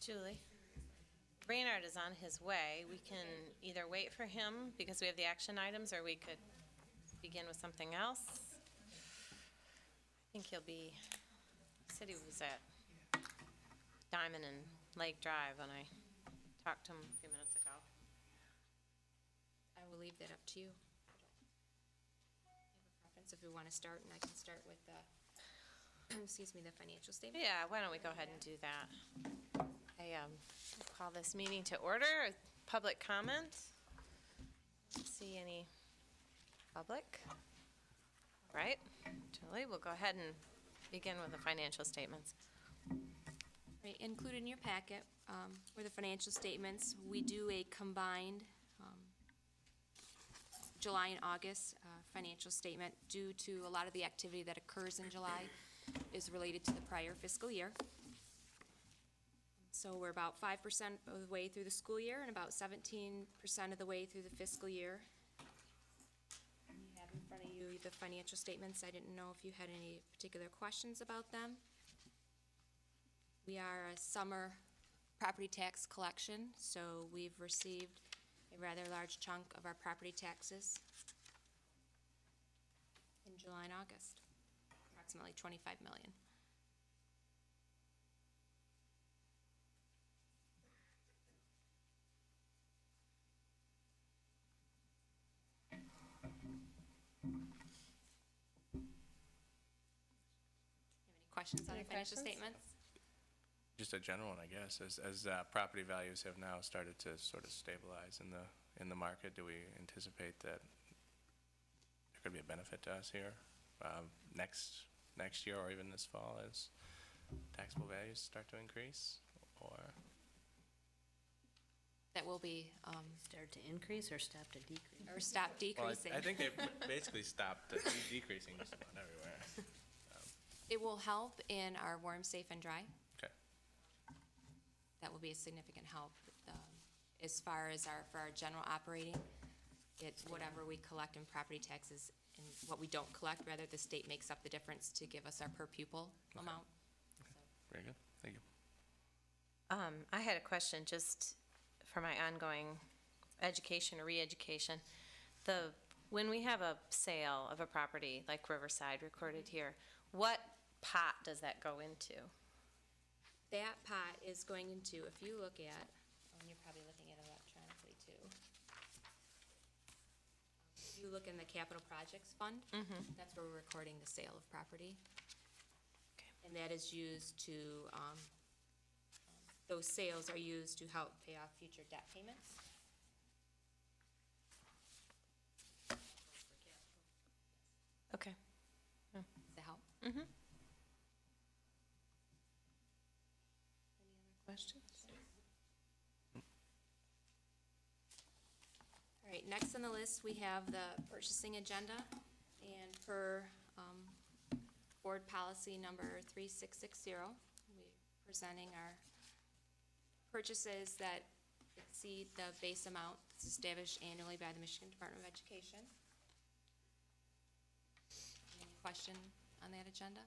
Julie. Brainard is on his way. We can either wait for him because we have the action items, or we could begin with something else. I think he'll be, he said he was at Diamond and Lake Drive when I talked to him a few minutes ago. I will leave that up to you. I have a preference if we want to start, and I can start with the, excuse me, the financial statement. Yeah, why don't we go ahead and do that? I call this meeting to order. Public comment? See any public? All right, Julie, we'll go ahead and begin with the financial statements. Right, included in your packet were the financial statements. We do a combined July and August financial statement due to a lot of the activity that occurs in July is related to the prior fiscal year. So we're about 5% of the way through the school year and about 17% of the way through the fiscal year. You have in front of you the financial statements. I didn't know if you had any particular questions about them. We are a summer property tax collection, so we've received a rather large chunk of our property taxes in July and August, approximately $25 million. Questions on the financial statements? Just a general one, I guess. As property values have now started to sort of stabilize in the market, do we anticipate that there could be a benefit to us here next year or even this fall as taxable values start to increase, or? That will be Start to increase or stop to decrease? or stop decreasing. Well, I think they've basically stopped decreasing just about everywhere. It will help in our warm, safe, and dry. Okay. That will be a significant help. As far as for our general operating, it's whatever we collect in property taxes and what we don't collect, rather the state makes up the difference to give us our per pupil amount. Okay. Very good. Thank you. I had a question just for my ongoing education or re-education. When we have a sale of a property like Riverside recorded here, what pot does that go into? That pot is going into, if you look at, and you're probably looking at it electronically too. If you look in the capital projects fund, that's where we're recording the sale of property. Okay. And that is used to, those sales are used to help pay off future debt payments. Okay. Does that help? Mm-hmm. Any other questions? All right, next on the list, we have the purchasing agenda, and per board policy number 3660, we're presenting our purchases that exceed the base amount that's established annually by the Michigan Department of Education. Any question on that agenda?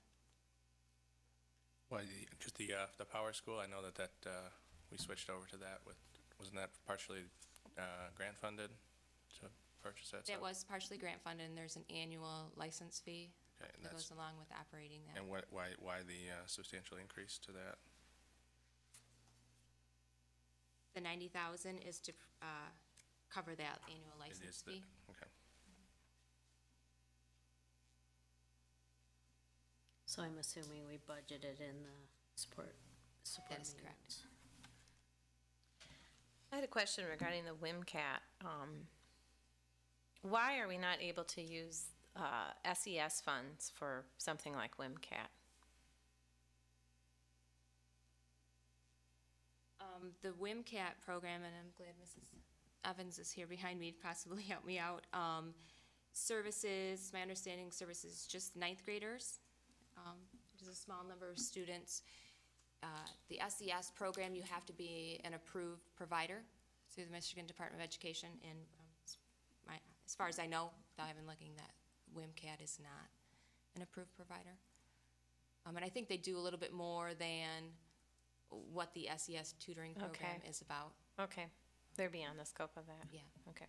Well, just the power school, I know that we switched over to that wasn't that partially grant funded to purchase that? That was partially grant funded, and there's an annual license fee Okay, and that goes along with operating that. And why the substantial increase to that? The $90,000 is to cover that annual license fee. Okay. So I'm assuming we budgeted in the support That is maintenance. correct. I had a question regarding the WMCAT. Why are we not able to use SES funds for something like WMCAT? The WMCAT program, and I'm glad Mrs. Evans is here behind me to possibly help me out. Services, my understanding, services just ninth graders. There's a small number of students. The SES program, you have to be an approved provider through the Michigan Department of Education, and as far as I know, without even looking, that WMCAT is not an approved provider. And I think they do a little bit more than what the SES tutoring program Okay. is about. Okay, they're beyond the scope of that. Yeah. Okay.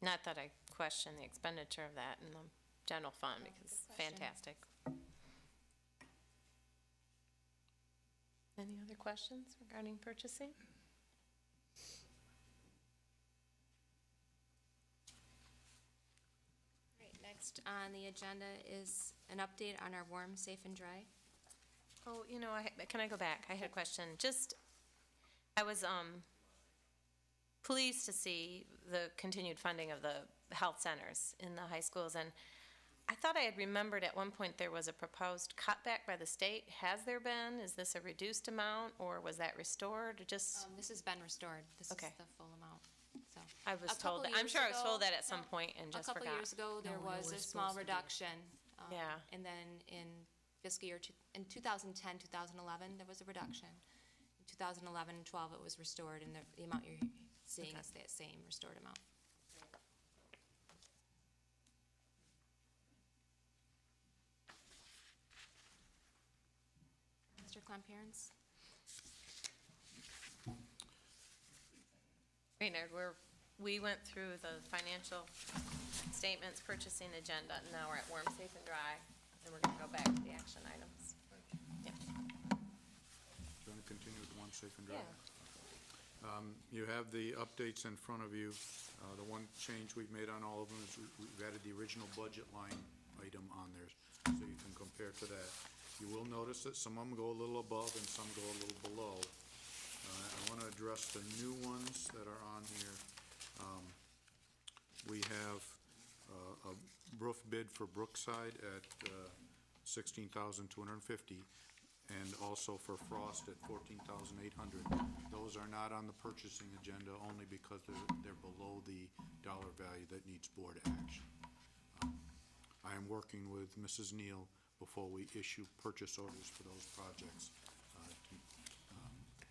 Not that I question the expenditure of that in the general fund, because it's good question. fantastic. Any other questions regarding purchasing? Right, next on the agenda is an update on our warm, safe, and dry. Oh, can I go back? I had a question. I was pleased to see the continued funding of the health centers in the high schools, and I thought I had remembered at one point there was a proposed cutback by the state. Has there been? Is this a reduced amount, or was that restored? Or just, This has been restored. This is Okay. the full amount, so. I was a couple told, I'm years sure I was ago- told that at some no, point and just A couple forgot. years ago, there No, it was a was small supposed to be. reduction. Yeah. And then in fiscal year, in 2010, 2011, there was a reduction. In 2011 and 12, it was restored, and the amount you're seeing Okay. is that same restored amount. Mr. Clomparens? Raynard, we went through the financial statements, purchasing agenda, and now we're at warm, safe, and dry, and we're gonna go back to the action items. Yeah. Do you want to continue with one safe and dry? You have the updates in front of you. The one change we've made on all of them is we've added the original budget line item on there, so you can compare to that. You will notice that some of them go a little above and some go a little below. I want to address the new ones that are on here. We have a roof bid for Brookside at $16,250, and also for Frost at $14,800. Those are not on the purchasing agenda only because they're below the dollar value that needs board action. I am working with Mrs. Neal before we issue purchase orders for those projects,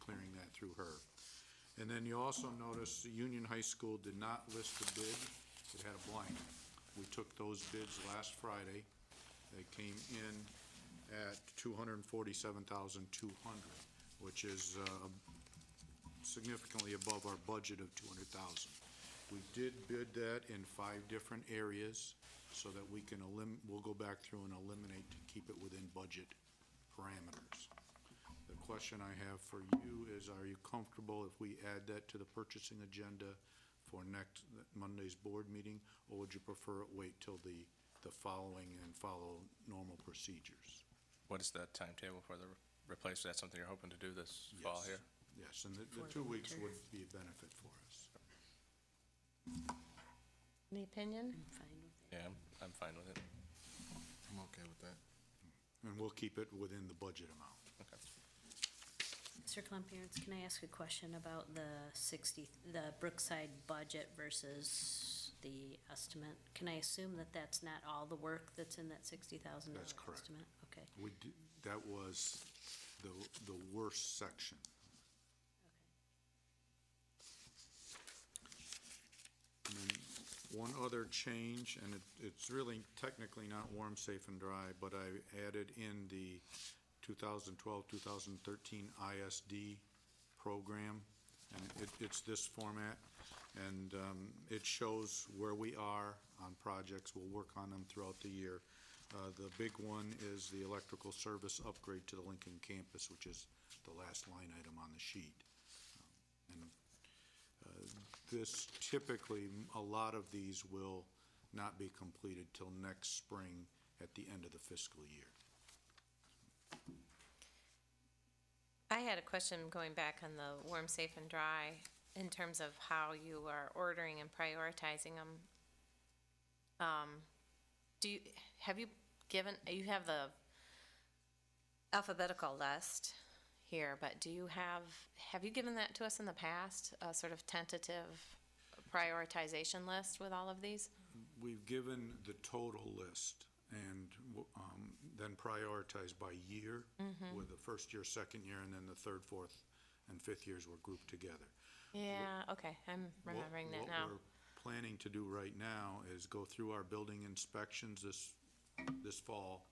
clearing that through her. And then you also notice the Union High School did not list a bid. It had a blank. We took those bids last Friday. They came in at $247,200, which is significantly above our budget of $200,000. We did bid that in 5 different areas so that we can we'll go back through and eliminate to keep it within budget parameters. The question I have for you is, are you comfortable if we add that to the purchasing agenda for next Monday's board meeting, or would you prefer it wait till the following and follow normal procedures? What is the timetable for the replace? Is that something you're hoping to do this fall Yes. here? Yes, and the For the 2 weeks winter. would be a benefit for us. Any opinion? I'm fine with it. Yeah, I'm fine with it. I'm okay with that. And we'll keep it within the budget amount. Okay. Mr. Clomparens, can I ask a question about the Brookside budget versus the estimate? Can I assume that that's not all the work that's in that $60,000 That's correct. estimate? Okay. That was the worst section. And then one other change, and it's really technically not warm, safe, and dry, but I added in the 2012-2013 ISD program, and it's this format, and it shows where we are on projects. We'll work on them throughout the year. The big one is the electrical service upgrade to the Lincoln campus, which is the last line item on the sheet. And this typically, a lot of these will not be completed till next spring at the end of the fiscal year. I had a question going back on the warm, safe, and dry in terms of how you are ordering and prioritizing them. You have the alphabetical list here, but have you given that to us in the past, a sort of tentative prioritization list with all of these? We've given the total list and then prioritized by year, with the first year, second year, and then the third, fourth, and fifth years were grouped together. Yeah, okay, I'm remembering that now. What we're planning to do right now is go through our building inspections this fall,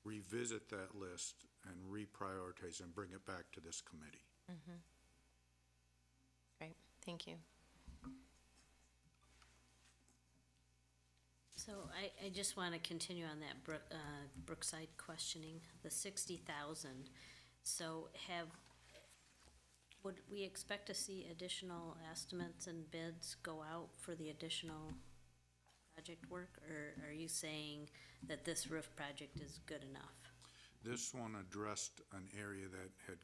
revisit that list and reprioritize and bring it back to this committee. Great, thank you. So I just want to continue on that Brookside questioning, the 60,000. So would we expect to see additional estimates and bids go out for the additional project work? Or are you saying that this roof project is good enough? This one addressed an area that had,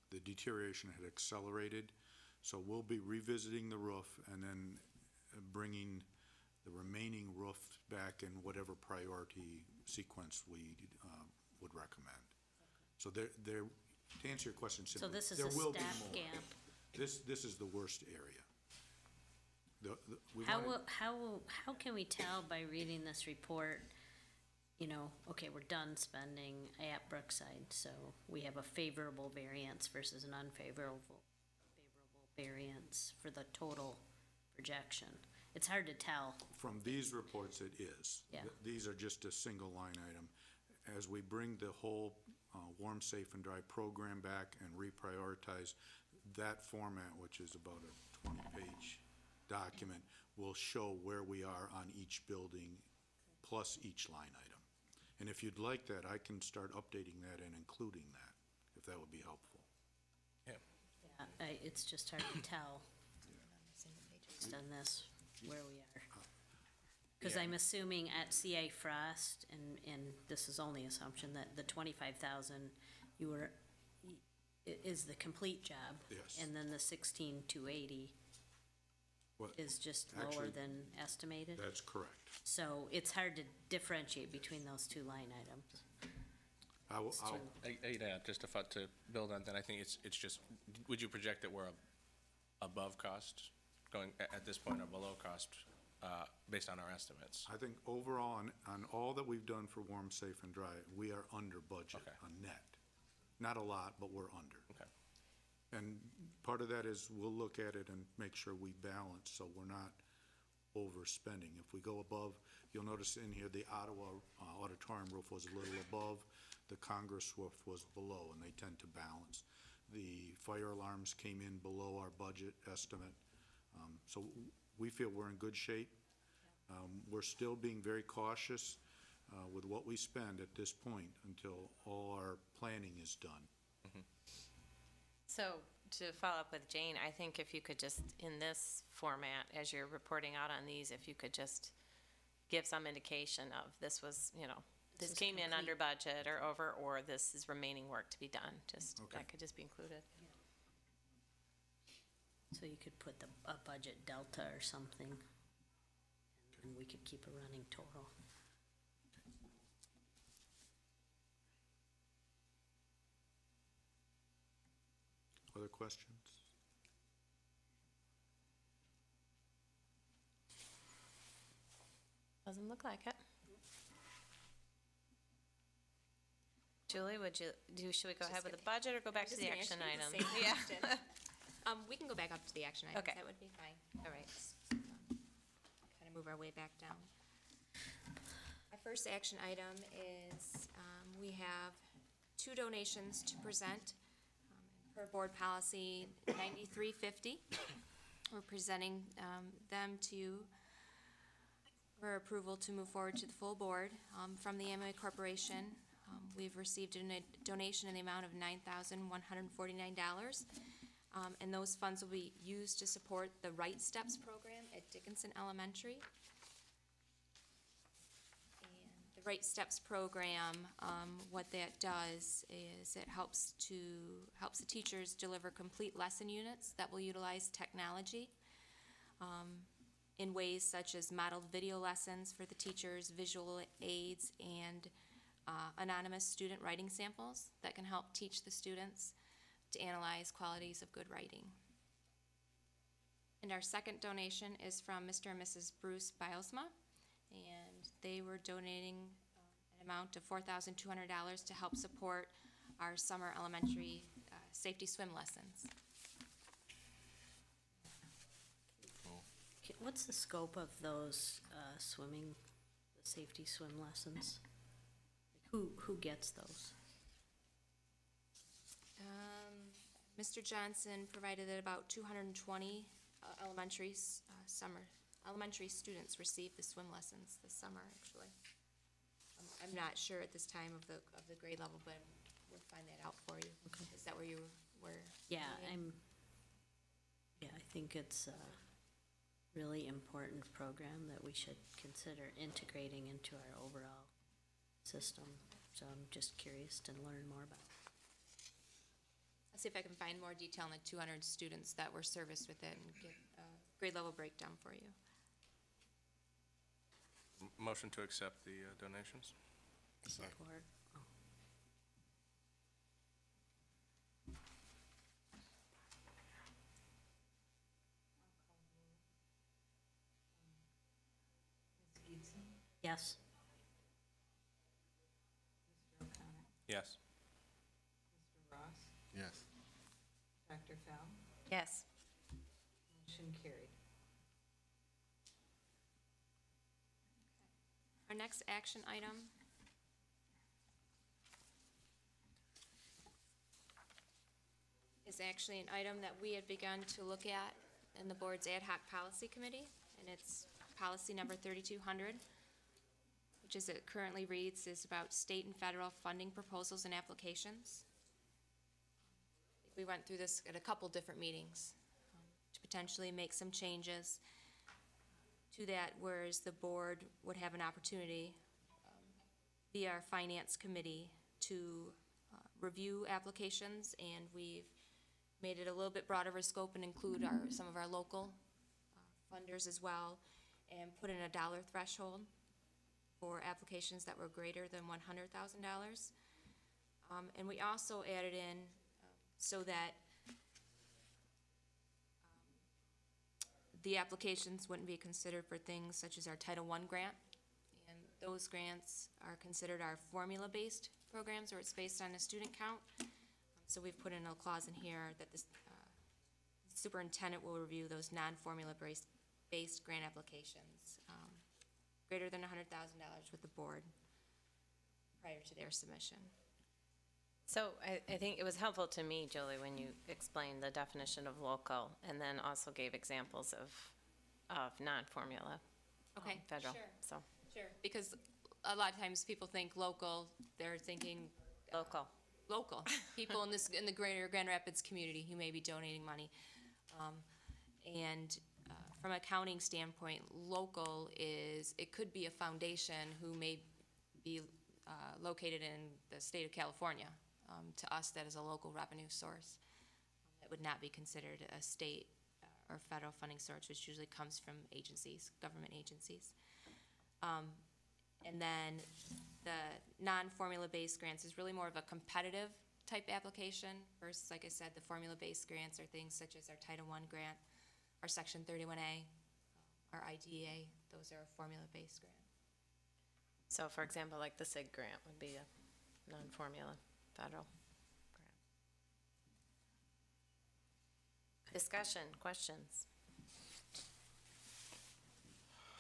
the deterioration had accelerated. So we'll be revisiting the roof and then bringing the remaining roof back in whatever priority sequence we would recommend. So there, to answer your question, So simply, this is there a will be more. stopgap. This is the worst area. We How wanted- how can we tell by reading this report, you know, okay, we're done spending at Brookside, so we have a favorable variance versus an unfavorable variance for the total projection? It's hard to tell. From these reports, it is. Yeah. These are just a single line item. As we bring the whole Warm, Safe, and Dry program back and reprioritize, that format, which is about a 20-page document, will show where we are on each building plus each line item. And if you'd like that, I can start updating that and including that, if that would be helpful. Yeah. Yeah, it's just hard to tell based on this, where we are. Because Yeah. I'm assuming at CA Frost, and this is only assumption, that the 25,000 is the complete job. Yes. And then the 16,280 Well, is just lower actually, than estimated. that's correct. So it's hard to differentiate between those two line items. I'll, Yeah, just to build on that, I think it's just, would you project that we're above cost, going at this point, or below cost, based on our estimates? I think overall, on all that we've done for Warm, Safe, and Dry, we are under budget Okay. on net. Not a lot, but we're under. Okay. And part of that is we'll look at it and make sure we balance, so we're not overspending. If we go above, you'll notice in here, the Ottawa auditorium roof was a little above, the Congress roof was below, and they tend to balance. The fire alarms came in below our budget estimate. So we feel we're in good shape. We're still being very cautious with what we spend at this point until all our planning is done. So to follow up with Jane, I think if you could just, in this format, as you're reporting out on these, if you could just give some indication of this was, you know, this is came in complete. under budget or over, or this is remaining work to be done, just, Okay. that could just be included. So you could put a budget delta or something, and we could keep a running total. Other questions? Doesn't look like it. Julie, should we go ahead with the budget or go back to the action item? Yeah. We can go back up to the action items. Okay. That would be fine. All right. Kind of move our way back down. Our first action item is, we have 2 donations to present. Per board policy 9350. We're presenting them to you for approval to move forward to the full board. From the Amway Corporation, we've received a donation in the amount of $9,149. And those funds will be used to support the Right Steps program at Dickinson Elementary. And the Right Steps program, what that does is it helps the teachers deliver complete lesson units that will utilize technology in ways such as modeled video lessons for the teachers, visual aids, and anonymous student writing samples that can help teach the students to analyze qualities of good writing. And our second donation is from Mr. and Mrs. Bruce Bilesma, and they were donating an amount of $4,200 to help support our summer elementary safety swim lessons. What's the scope of those swimming, the safety swim lessons? Who gets those? Mr. Johnson provided that about 220 elementary students received the swim lessons this summer, actually. I'm not sure at this time of the grade level, but we'll find that out for you. Okay. Is that where you were? Yeah, leaning? I think it's a really important program that we should consider integrating into our overall system. So I'm just curious to learn more about it. I'll see if I can find more detail on the 200 students that were serviced with it and get a grade level breakdown for you. Motion to accept the donations? Second. Support. Oh. Yes. Yes. Mr. Ross? Yes. Dr. Fell? Yes. Motion carried. Our next action item is actually an item that we had begun to look at in the board's ad hoc policy committee, and it's policy number 3200, which as it currently reads is about state and federal funding proposals and applications. We went through this at a couple different meetings to potentially make some changes to that, whereas the board would have an opportunity via our finance committee to review applications, and we've made it a little bit broader of a scope and include some of our local funders as well, and put in a dollar threshold for applications that were greater than $100,000. And we also added in so that the applications wouldn't be considered for things such as our Title I grant. And those grants are considered our formula-based programs, or it's based on a student count. So we've put in a clause in here that the superintendent will review those non-formula-based grant applications greater than $100,000 with the board prior to their submission. So I think it was helpful to me, Julie, when you explained the definition of local and then also gave examples of non-formula Okay, federal. sure. So, Sure. Because a lot of times people think local, they're thinking local. local, people in the greater Grand Rapids community who may be donating money. And from an accounting standpoint, local it could be a foundation who may be located in the state of California. To us, that is a local revenue source. That would not be considered a state or federal funding source, which usually comes from agencies, government agencies. And then the non-formula-based grants is really more of a competitive type application versus, like I said, the formula-based grants are things such as our Title I grant, our Section 31A, our IDEA. Those are formula-based grants. So for example, like the SIG grant would be a non-formula federal grant. Discussion, questions?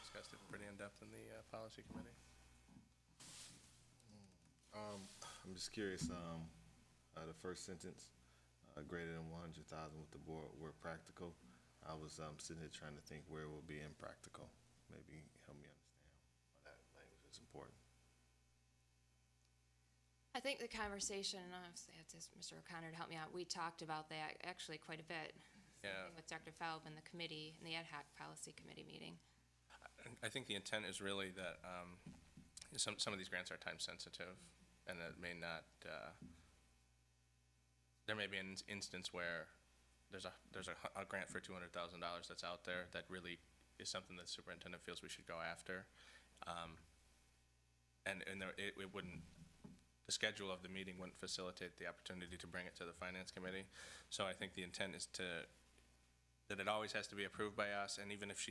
Discussed it pretty in-depth in the policy committee. I'm just curious, the first sentence, greater than 100,000 with the board where practical. I was sitting here trying to think where it will be impractical. Maybe help me understand why that language is important. I think the conversation, and I'll say it to Mr. O'Connor to help me out, we talked about that actually quite a bit. Yeah. Same thing with Dr. Falb in the committee, in the ad hoc policy committee meeting. I think the intent is really that some of these grants are time sensitive, and that may not. There may be an instance where there's a grant for $200,000 that's out there that really is something that the superintendent feels we should go after, and it wouldn't. The schedule of the meeting wouldn't facilitate the opportunity to bring it to the finance committee. So I think the intent is that it always has to be approved by us, and even if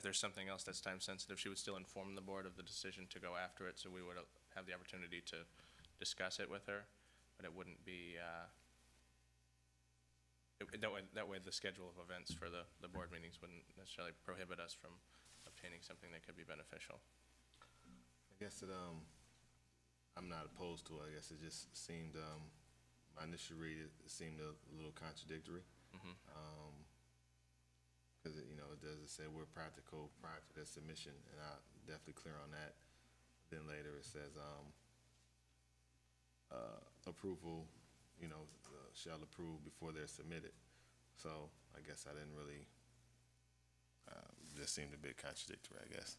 there's something else that's time sensitive, she would still inform the board of the decision to go after it, so we would have the opportunity to discuss it with her, but it wouldn't be, that way the schedule of events for the board meetings wouldn't necessarily prohibit us from obtaining something that could be beneficial. I guess that I'm not opposed to it. I guess it just seemed, my initial read, it seemed a little contradictory. Because, it does say we're practical prior to their submission, and I'm definitely clear on that. Then later it says, approval, shall approve before they're submitted. So I guess I didn't really, just seemed a bit contradictory, I guess.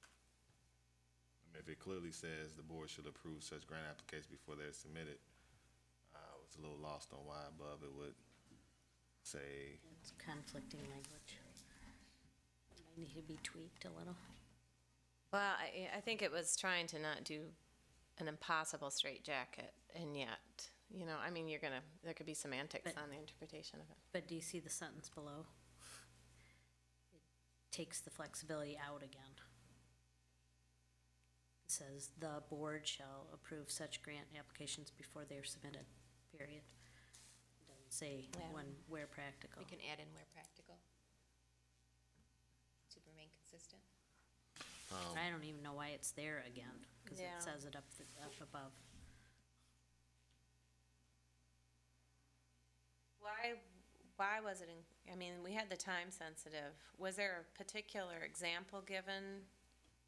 I mean, if it clearly says the board should approve such grant applications before they're submitted, I was a little lost on why above it would say, It's conflicting language. Might need to be tweaked a little. Well, I think it was trying to not do an impossible straitjacket, and yet, I mean, there could be semantics But- on the interpretation of it. But do you see the sentence below? It takes the flexibility out again. It says, "The board shall approve such grant applications before they are submitted," period. It doesn't say Yeah. where practical. We can add in where practical. To remain consistent. I don't even know why it's there again, because Yeah. it says it up above. Why was it, I mean, we had the time sensitive. Was there a particular example given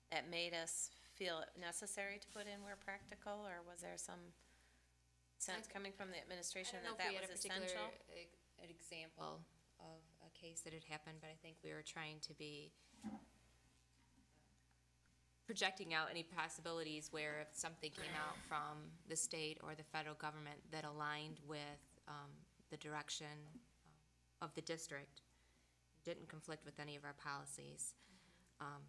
that made us feel it necessary to put in where practical, or was there some sense coming from the administration that that was essential? An example of a case that had happened, but I think we were trying to be projecting out any possibilities where if something came out from the state or the federal government that aligned with the direction of the district, didn't conflict with any of our policies. And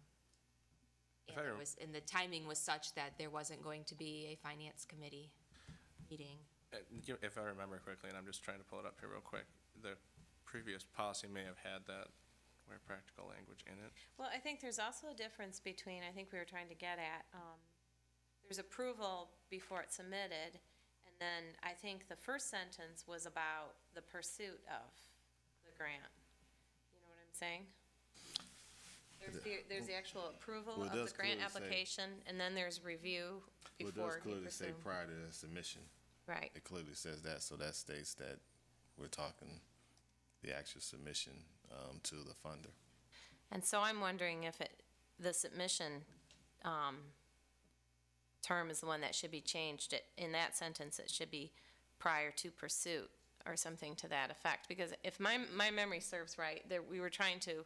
the timing was such that there wasn't going to be a finance committee meeting. If I remember correctly, and I'm just trying to pull it up here real quick, the previous policy may have had that where practical language in it. Well, I think there's also a difference between, I think we were trying to get at, there's approval before it's submitted, and then I think the first sentence was about the pursuit of the grant. You know what I'm saying? There's the actual approval Well, it of does the grant clearly say- application, and then there's review well, it before does you clearly say pursue. prior to the submission. Right. It clearly says that, so that states that we're talking the actual submission to the funder. And so I'm wondering if the submission term is the one that should be changed. In that sentence, it should be prior to pursuit or something to that effect. Because if my memory serves right, we were trying to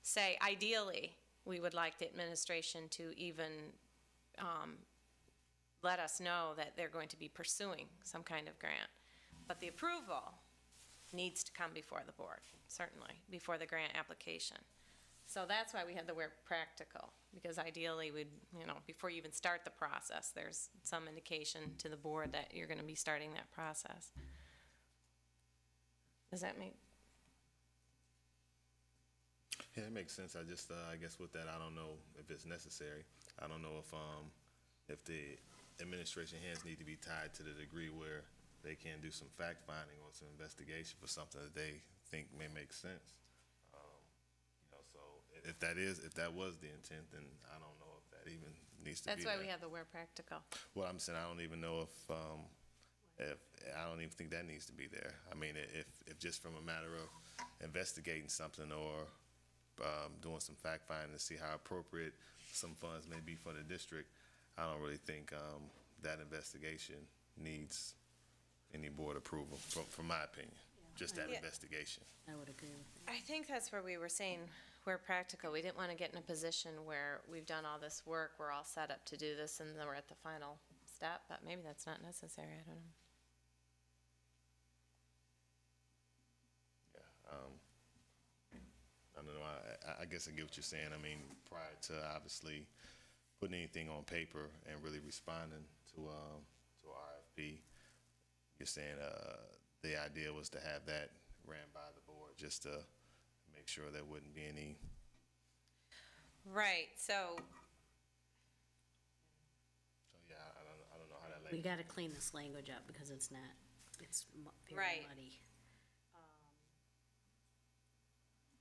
say, ideally, we would like the administration to even let us know that they're going to be pursuing some kind of grant. But the approval needs to come before the board, certainly, before the grant application. So that's why we had the word practical, because ideally we'd, before you even start the process, there's some indication to the board that you're gonna be starting that process. Does that make? Yeah, it makes sense. I just, I guess with that, I don't know if it's necessary. I don't know if the administration hands need to be tied to the degree where they can do some fact-finding or some investigation for something that they think may make sense. So if that was the intent, then I don't know if that even needs to be That's why there. we have the word practical. Well, I'm saying I don't even know if I don't even think that needs to be there. I mean, if just from a matter of investigating something or doing some fact finding to see how appropriate some funds may be for the district, I don't really think that investigation needs any board approval, from my opinion. Just that Yeah. investigation. I would agree with that. I think that's where we were saying we're practical. We didn't want to get in a position where we've done all this work, we're all set up to do this, and then we're at the final step, but maybe that's not necessary, I don't know. I don't know, I guess I get what you're saying. I mean, prior to obviously putting anything on paper and really responding to RFP, you're saying the idea was to have that ran by the board just to make sure there wouldn't be any. Right, so, So yeah, I don't know how that. We gotta clean this language up because it's not, it's very Right. muddy.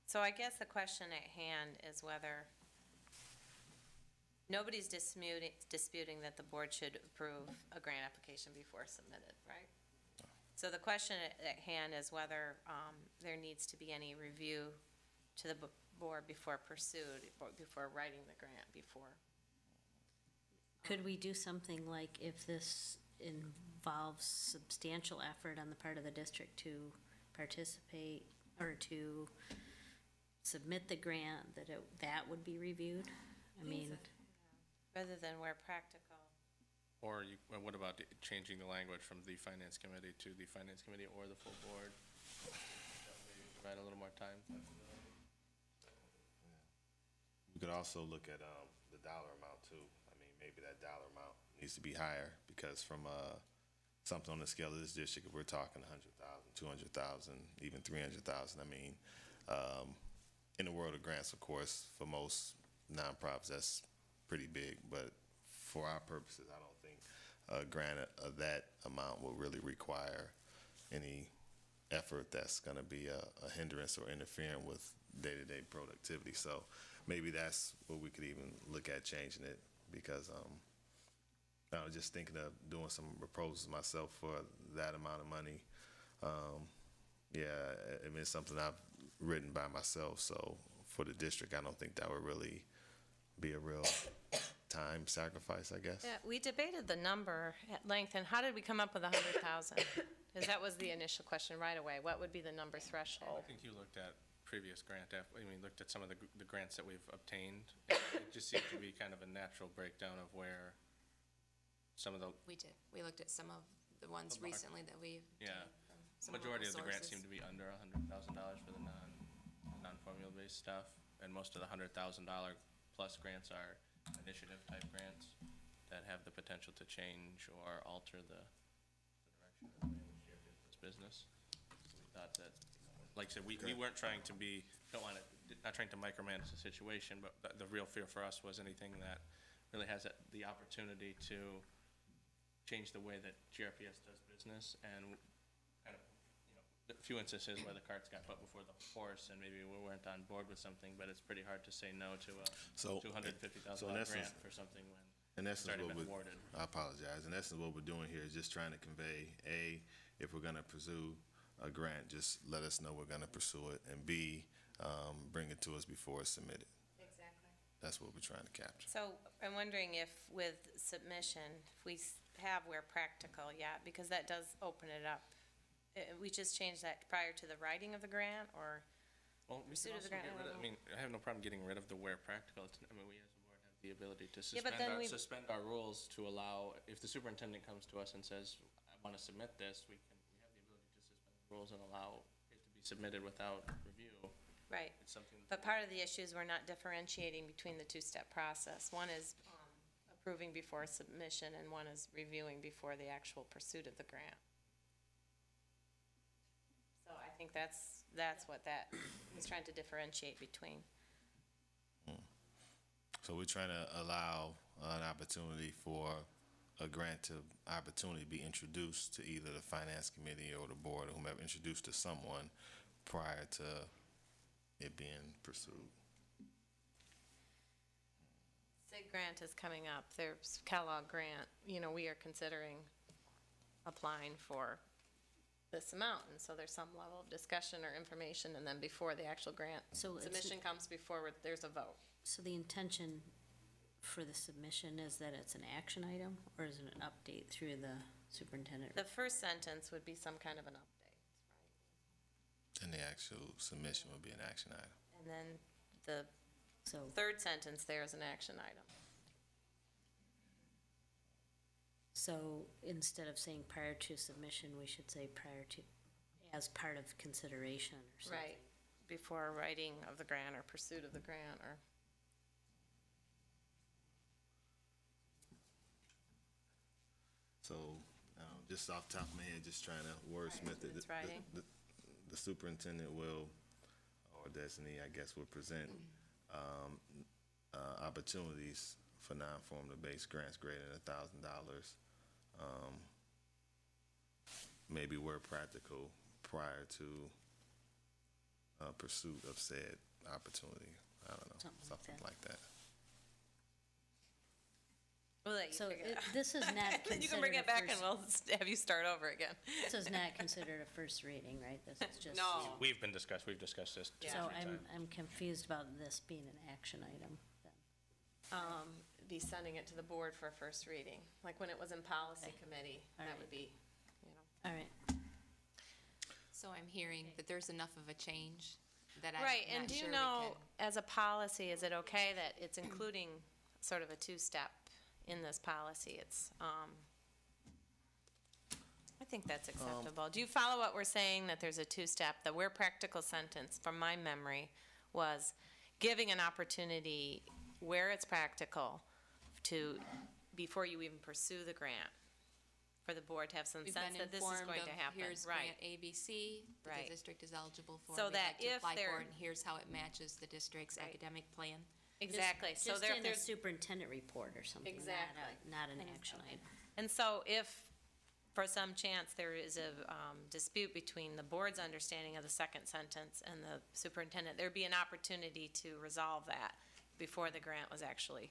so I guess the question at hand is whether nobody's disputing that the board should approve a grant application before submitted, right? So the question at hand is whether there needs to be any review to the board before pursued, or before writing the grant, before. Could we do something like if this involves substantial effort on the part of the district to participate or to submit the grant, that would be reviewed? I mean, Rather than where practical. Or what about changing the language from the finance committee to the finance committee or the full board? Provide a little more time. We could also look at the dollar amount too. I mean, maybe that dollar amount needs to be higher because from something on the scale of this district, if we're talking 100,000, 200,000, even 300,000, I mean, in the world of grants, of course, for most nonprofits, that's pretty big. But for our purposes, I don't think a grant of that amount will really require any effort that's going to be a hindrance or interfering with day-to-day productivity. So maybe that's what we could even look at changing it, because I was just thinking of doing some proposals myself for that amount of money. Yeah, I mean, it's something I've written by myself. So for the district, I don't think that would really be a real time sacrifice, I guess. Yeah, we debated the number at length, and how did we come up with 100,000? Because that was the initial question right away. What would be the number I threshold? think you looked at previous looked at some of the grants that we've obtained. It just seemed to be kind of a natural breakdown of where some of the We did. We looked at some of the ones The mark- recently that we've Yeah. obtained from some majority of local the grants sources. seem to be under $100,000 for the non-formula based stuff, and most of the $100,000 plus grants are initiative type grants that have the potential to change or alter the direction of the way in which you're doing this business. We thought that, like I said, we weren't trying to be, not trying to micromanage the situation, but the real fear for us was anything that really has the opportunity to change the way that GRPS does business, and kind of, a few instances where the carts got put before the horse, and maybe we weren't on board with something, but it's pretty hard to say no to a So $250,000 in essence- grant for something when In it's essence, already what been we, awarded. I apologize. In essence, what we're doing here is just trying to convey, A, if we're going to pursue a grant, just let us know we're going to pursue it, and B, bring it to us before it's submitted. Exactly. That's what we're trying to capture. So I'm wondering if with submission, if we have where practical yet, because that does open it up. We just changed that prior to the writing of the grant, or? Well, we Pursuit can of also the grant, get I rid of, don't I mean, I have no problem getting rid of the where practical. We as a board have the ability to Yeah, but then suspend our rules to allow, if the superintendent comes to us and says, I want to submit this, we have the ability to suspend the rules and allow it to be submitted without review. Right. It's something. But part of the issue is we're not differentiating between the two-step process. One is approving before submission, and one is reviewing before the actual pursuit of the grant. So I think that's what that is trying to differentiate between. So we're trying to allow an opportunity for a grant to opportunity be introduced to either the finance committee or the board, or whomever, introduced to someone prior to it being pursued. SIG grant is coming up. There's Kellogg grant. We are considering applying for this amount, and so there's some level of discussion or information, and then before the actual grant So it's- submission comes before there's a vote. so the intention for the submission is that it's an action item, or is it an update through the superintendent? The first sentence would be some kind of an update, And the actual submission would be an action item. and then the So, third sentence there is an action item. so instead of saying prior to submission, we should say prior to, as part of consideration or something. Right, before writing of the grant or pursuit of the grant, or, So, just off the top of my head, just trying to wordsmith it. It's writing. The superintendent will, or designee, I guess, will present opportunities for non-formula based grants greater than $1,000. Maybe where practical, prior to pursuit of said opportunity. I don't know, Something like something that. like that. We'll let you So figure it out. this is not Then you can bring considered it back a and first, we'll have you start over again. this is not considered a first reading, right? This is just. No. We've discussed this two or Yeah. So three times. I'm confused about this being an action item then. Be sending it to the board for a first reading, like when it was in policy committee, All that right. would be, you know. All right, So I'm hearing that there's enough of a change that I'm Right, and not do you sure we know, can. as a policy, is it okay that it's including sort of a two-step in this policy? It's, I think that's acceptable. Do you follow what we're saying, that there's a two-step? The where practical sentence, from my memory, was giving an opportunity where it's practical to, before you even pursue the grant, for the board to have some We've sense been that this is informed going of to happen. here's Right. grant ABC, that Right. the district is eligible for. So we'd that like to if apply for there- it, and here's how it matches the district's Right. academic plan. Exactly. So just there, in the there's, superintendent report or something, Exactly. not an action item. and so if, for some chance, there is a dispute between the board's understanding of the second sentence and the superintendent, there'd be an opportunity to resolve that before the grant was actually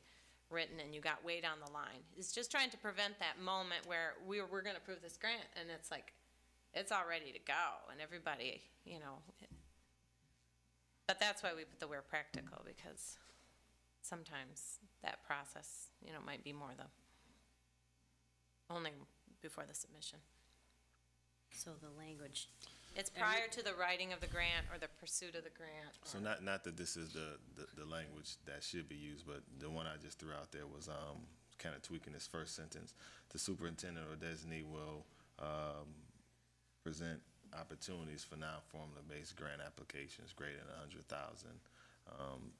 written and you got way down the line. It's just trying to prevent that moment where we're gonna approve this grant, and it's like, it's all ready to go, and everybody, you know. But that's why we put the where practical, because sometimes that process, you know, might be more the, only before the submission. So the language, It's prior to the writing of the grant or the pursuit of the grant. So not that this is the language that should be used, but the one I just threw out there was kind of tweaking this first sentence. The superintendent or designee will present opportunities for non-formula-based grant applications greater than 100,000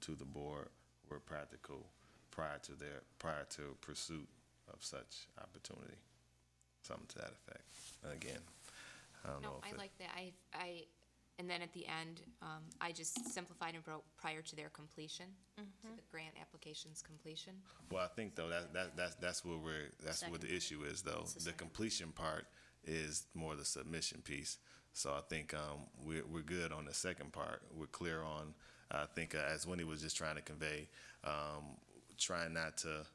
to the board where practical prior to pursuit of such opportunity. Something to that effect. Again, I don't know No, if I it. like that. And then at the end, I just simplified and wrote prior to their completion, to the grant application's completion. Well, I think though that's where that's what the Second. issue is though. It's the The second. completion part is more the submission piece. So I think we're good on the second part. We're clear on. I think as Wendy was just trying to convey, trying not to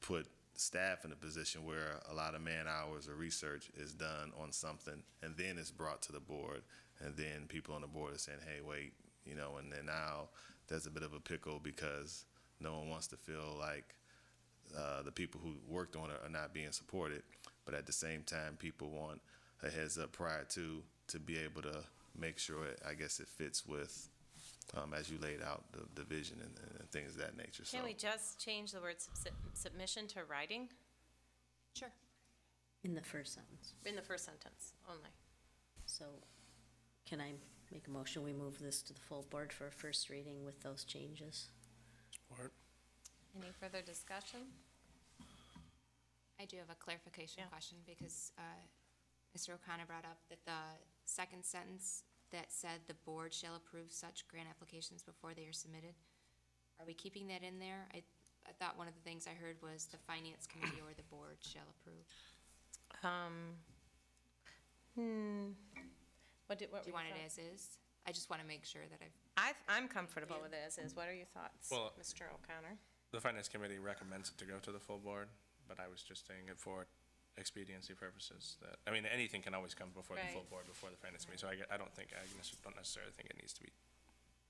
put staff in a position where a lot of man hours or research is done on something and then it's brought to the board and then people on the board are saying, hey, wait, you know, and then now there's a bit of a pickle because no one wants to feel like the people who worked on it are not being supported. But at the same time, people want a heads up prior to be able to make sure, I guess, it fits with, as you laid out, the vision and things of that nature. So Can we just change the word submission to writing Sure. in the first sentence. in the first sentence only? So can I make a motion, we move this to the full board for a first reading with those changes? Support. Any further discussion? I do have a clarification Yeah. question because Mr. O'Connor brought up that the second sentence that said the board shall approve such grant applications before they are submitted. Are we keeping that in there? I thought one of the things I heard was the finance committee or the board shall approve. What Do were you your want it thoughts? as is? I just want to make sure that I've, I'm comfortable with it as is. What are your thoughts, Well- Mr. O'Connor? The finance committee recommends it to go to the full board, but I was just saying it for expediency purposes that, I mean, anything can always come before the full Right. board, before the finance committee. So I don't necessarily think it needs to be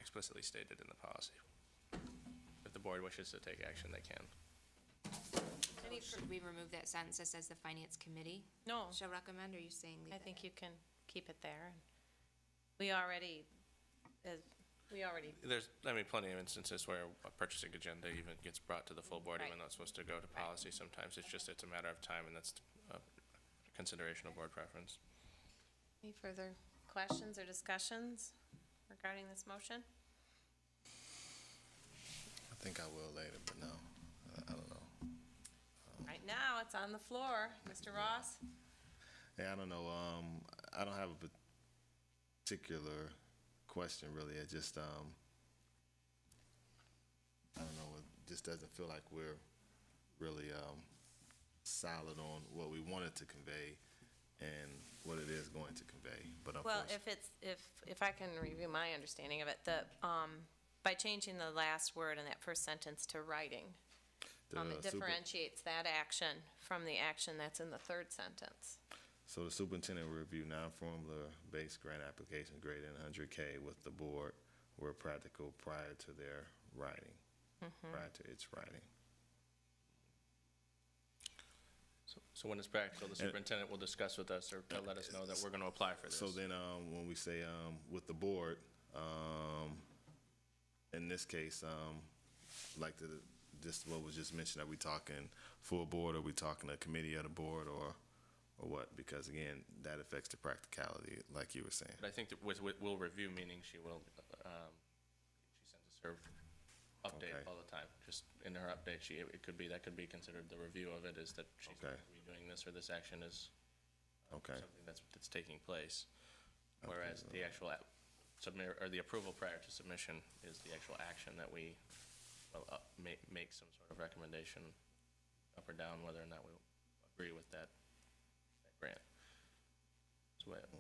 explicitly stated in the policy. If the board wishes to take action, they can. should we remove that sentence that says the finance committee No, shall recommend, or are you saying leave I it think in? you can keep it there. We already, There's, I mean, plenty of instances where a purchasing agenda even gets brought to the full board, even Right. though it's supposed to go to policy sometimes. It's a matter of time, and that's a consideration of board preference. any further questions or discussions regarding this motion? I think I will later, but no, I don't know. Right now, it's on the floor. Mr. Ross? Yeah, I don't know. I don't have a particular question really. It just, I don't know. It just doesn't feel like we're really solid on what we wanted to convey and what it is going to convey. But Well, unfortunately, if I can review my understanding of it, by changing the last word in that first sentence to writing, It differentiates that action from the action that's in the third sentence. So the superintendent will review non-formula-based grant applications greater than 100K with the board where practical prior to their writing, prior to its writing. So when it's practical, the superintendent will discuss with us or let us know that we're going to apply for this. So then, when we say, with the board, in this case, like just what was just mentioned, are we talking full board, or are we talking a committee of the board, or what? Because again, that affects the practicality, like you were saying. But I think that with will review, meaning she will, she sends us her update Okay. all the time. Just in her update, that could be considered the review of it, is that she's Okay. redoing this, or this action is Okay, something that's taking place. Whereas the actual submit, or the approval prior to submission is the actual action that we will make some sort of recommendation up or down, whether or not we agree with that grant.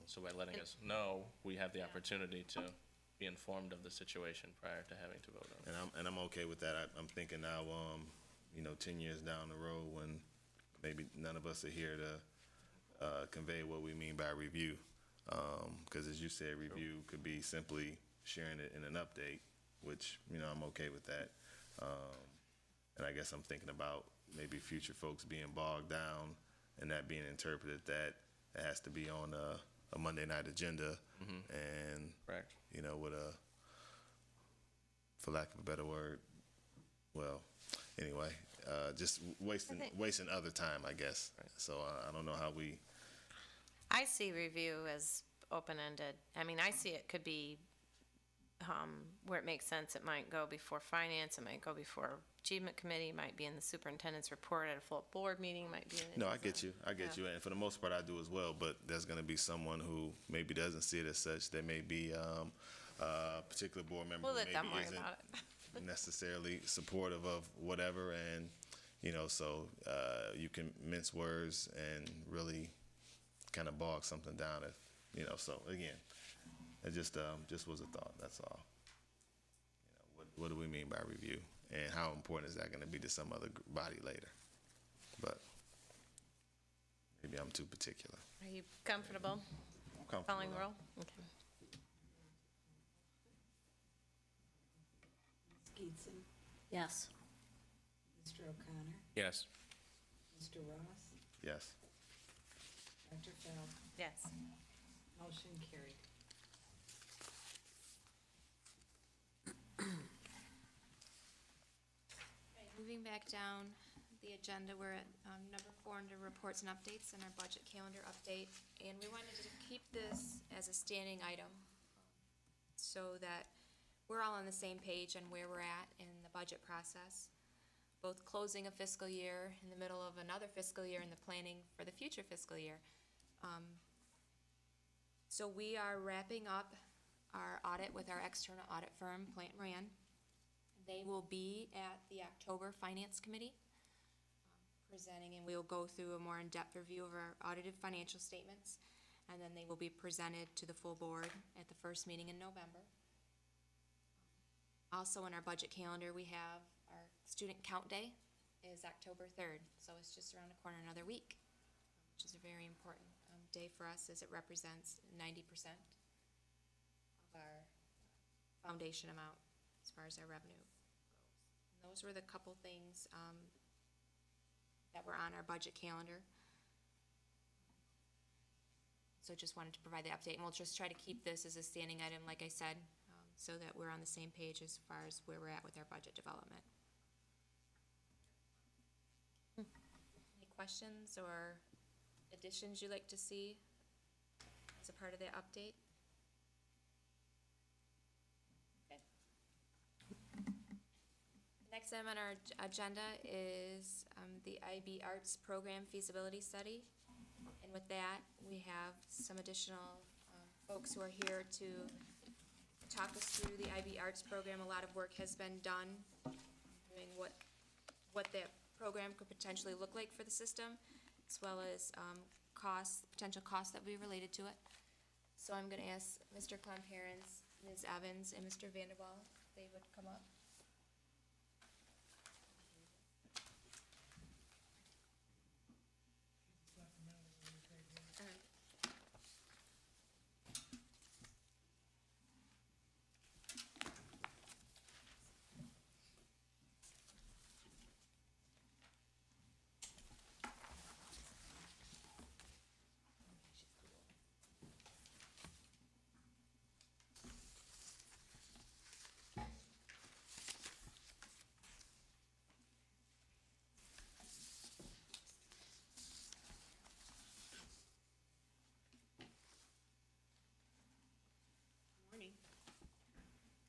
So by letting us know, we have the opportunity to be informed of the situation prior to having to vote on it. and I'm okay with that. I'm thinking now, 10 years down the road, when maybe none of us are here to convey what we mean by review. Because as you said, review could be simply sharing it in an update, which, I'm okay with that. And I guess I'm thinking about maybe future folks being bogged down and that being interpreted that it has to be on a Monday night agenda. And, Correct. with for lack of a better word, well, anyway, just wasting other time, I guess. So I don't know how we. I see review as open-ended. I mean, I see it could be where it makes sense. It might go before finance, it might go before achievement committee, might be in the superintendent's report at a full board meeting, might be in it. No, I get you. And for the most part, I do as well. But there's going to be someone who maybe doesn't see it as such. There may be a particular board member We'll who let them maybe worry isn't about it. necessarily supportive of whatever. And, so you can mince words and really kind of bog something down if, so again, it just was a thought, that's all. What do we mean by review? And how important is that going to be to some other body later? But maybe I'm too particular. Are you comfortable I'm comfortable. following the rule? Okay. Ms. Geetson, Yes. Mr. O'Connor, Yes. Mr. Ross, Yes. Dr. Feld, Yes. motion carried. Moving back down the agenda, we're at number 4 under reports and updates and our budget calendar update. And we wanted to keep this as a standing item so that we're all on the same page on where we're at in the budget process, both closing a fiscal year, in the middle of another fiscal year, and the planning for the future fiscal year. So we are wrapping up our audit with our external audit firm, Plant Moran. They will be at the October Finance Committee presenting, and we'll go through a more in-depth review of our audited financial statements, and then they will be presented to the full board at the first meeting in November. Also in our budget calendar, we have our student count day is October 3rd, so it's just around the corner, another week, which is a very important day for us as it represents 90% of our foundation amount as far as our revenue goes. And those were the couple things that were on our budget calendar. So just wanted to provide the update, and we'll just try to keep this as a standing item, like I said, so that we're on the same page as far as where we're at with our budget development. Any questions or additions you'd like to see as a part of the update? Okay. The next item on our agenda is the IB Arts Program Feasibility Study. And with that, we have some additional folks who are here to talk us through the IB Arts Program. A lot of work has been done doing what that program could potentially look like for the system, as well as potential costs that would be related to it. So I'm going to ask Mr. Klomp-Herens, Ms. Evans, and Mr. Vanderwall if they would come up.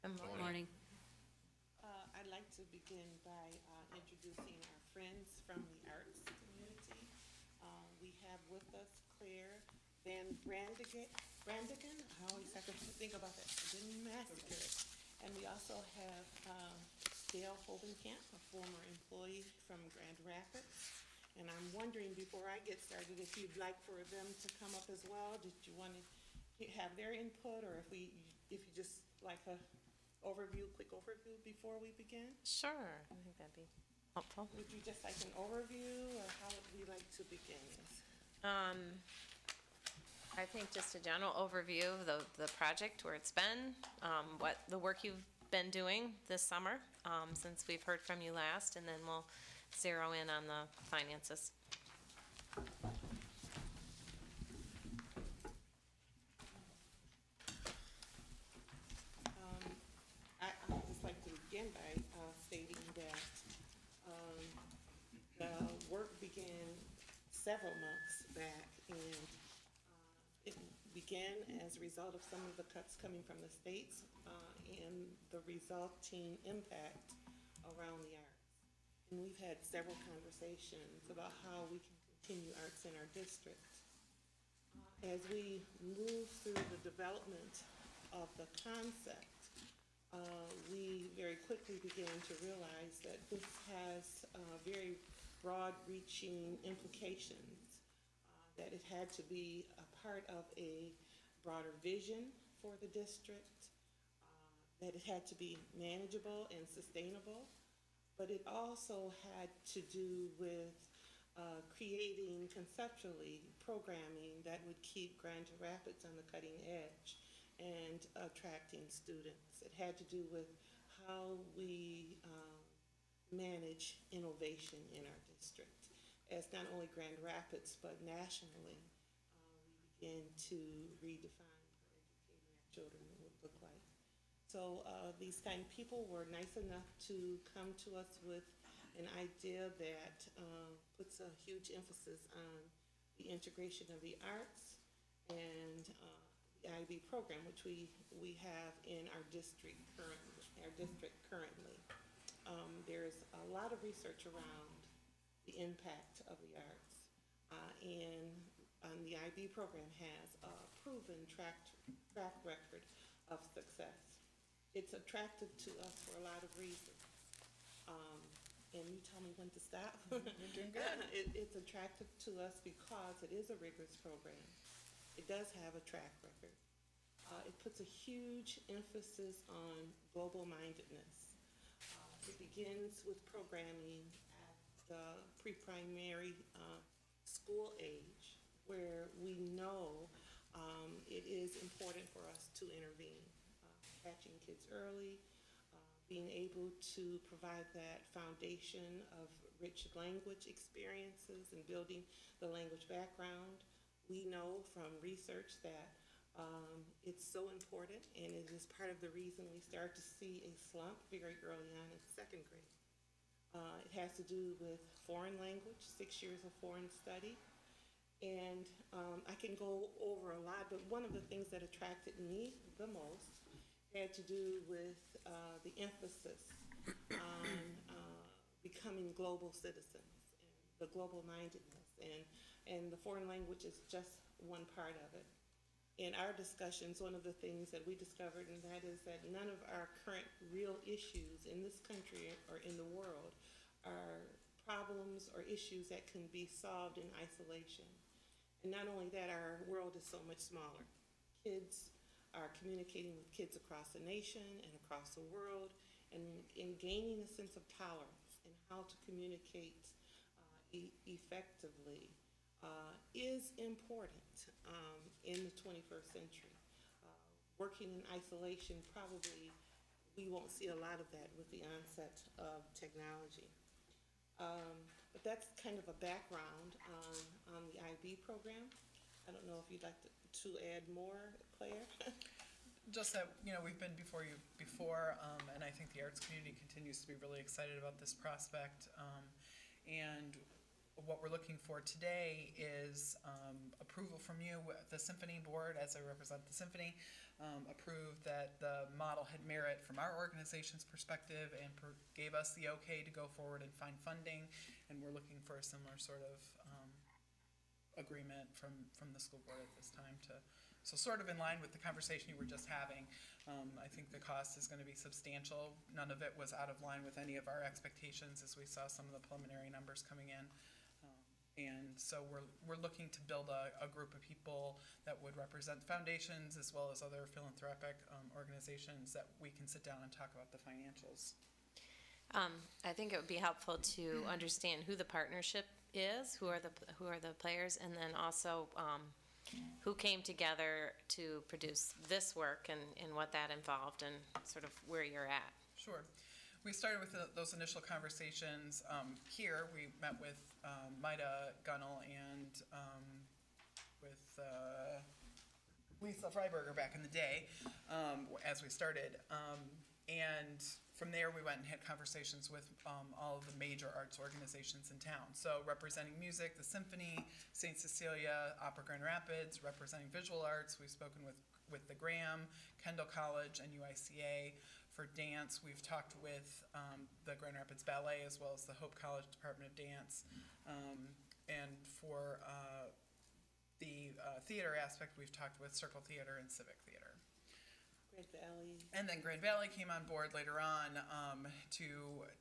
Morning. I'd like to begin by introducing our friends from the arts community. We have with us Claire Van Brandigan. I always have to think about that. I didn't massacre it. And we also have Dale Hovenkamp, a former employee from Grand Rapids. And I'm wondering, before I get started, if you'd like for them to come up as well. Did you want to have their input, or if you just like a quick overview before we begin? Sure, I think that'd be helpful. Would you just like an overview, or how would we like to begin this? I think just a general overview of the project, where it's been, what the work you've been doing this summer, since we've heard from you last, and then we'll zero in on the finances. I'd just like to begin by stating that the work began several months back, and it began as a result of some of the cuts coming from the states and the resulting impact around the arts. And we've had several conversations about how we can continue arts in our district. As we move through the development of the concept, we very quickly began to realize that this has very broad-reaching implications, that it had to be a part of a broader vision for the district, that it had to be manageable and sustainable, but it also had to do with creating conceptually programming that would keep Grand Rapids on the cutting edge and attracting students. It had to do with how we manage innovation in our district. As not only Grand Rapids, but nationally, we begin to redefine what educating our children would look like. So these kind of people were nice enough to come to us with an idea that puts a huge emphasis on the integration of the arts and the IB program, which we have in our district currently. There's a lot of research around the impact of the arts, and the IB program has a proven track record of success. It's attractive to us for a lot of reasons. And you tell me when to stop. You're doing good. It's attractive to us because it is a rigorous program. It does have a track record. It puts a huge emphasis on global mindedness. It begins with programming at the pre-primary school age, where we know it is important for us to intervene. Catching kids early, being able to provide that foundation of rich language experiences and building the language background. We know from research that it's so important, and it is part of the reason we start to see a slump very early on in second grade. It has to do with foreign language, 6 years of foreign study. And I can go over a lot, but one of the things that attracted me the most had to do with the emphasis on becoming global citizens, and the global mindedness, and the foreign language is just one part of it. In our discussions, one of the things that we discovered, and that is that none of our current real issues in this country or in the world are problems or issues that can be solved in isolation. And not only that, our world is so much smaller. Kids are communicating with kids across the nation and across the world, and in gaining a sense of tolerance and how to communicate effectively is important in the 21st century. Working in isolation, probably we won't see a lot of that with the onset of technology. But that's kind of a background on the IB program. I don't know if you'd like to add more, Claire? Just that, we've been before you before, and I think the arts community continues to be really excited about this prospect. And what we're looking for today is approval from you, the Symphony Board, as I represent the Symphony, approved that the model had merit from our organization's perspective and gave us the okay to go forward and find funding, and we're looking for a similar sort of agreement from the school board at this time so sort of in line with the conversation you were just having. I think the cost is going to be substantial. None of it was out of line with any of our expectations as we saw some of the preliminary numbers coming in. And so we're looking to build a group of people that would represent foundations as well as other philanthropic organizations that we can sit down and talk about the financials. I think it would be helpful to understand who the partnership is, who are the players, and then also who came together to produce this work and what that involved and sort of where you're at. Sure. We started with those initial conversations here. We met with Maida Gunnell and with Lisa Freiberger back in the day as we started. And from there, we went and had conversations with all of the major arts organizations in town. So representing music, the Symphony, St. Cecilia, Opera Grand Rapids, representing visual arts, we've spoken with the Graham, Kendall College, and UICA. For dance, we've talked with the Grand Rapids Ballet as well as the Hope College Department of Dance. And for the theater aspect, we've talked with Circle Theater and Civic Theater. Grand Valley. And then Grand Valley came on board later on to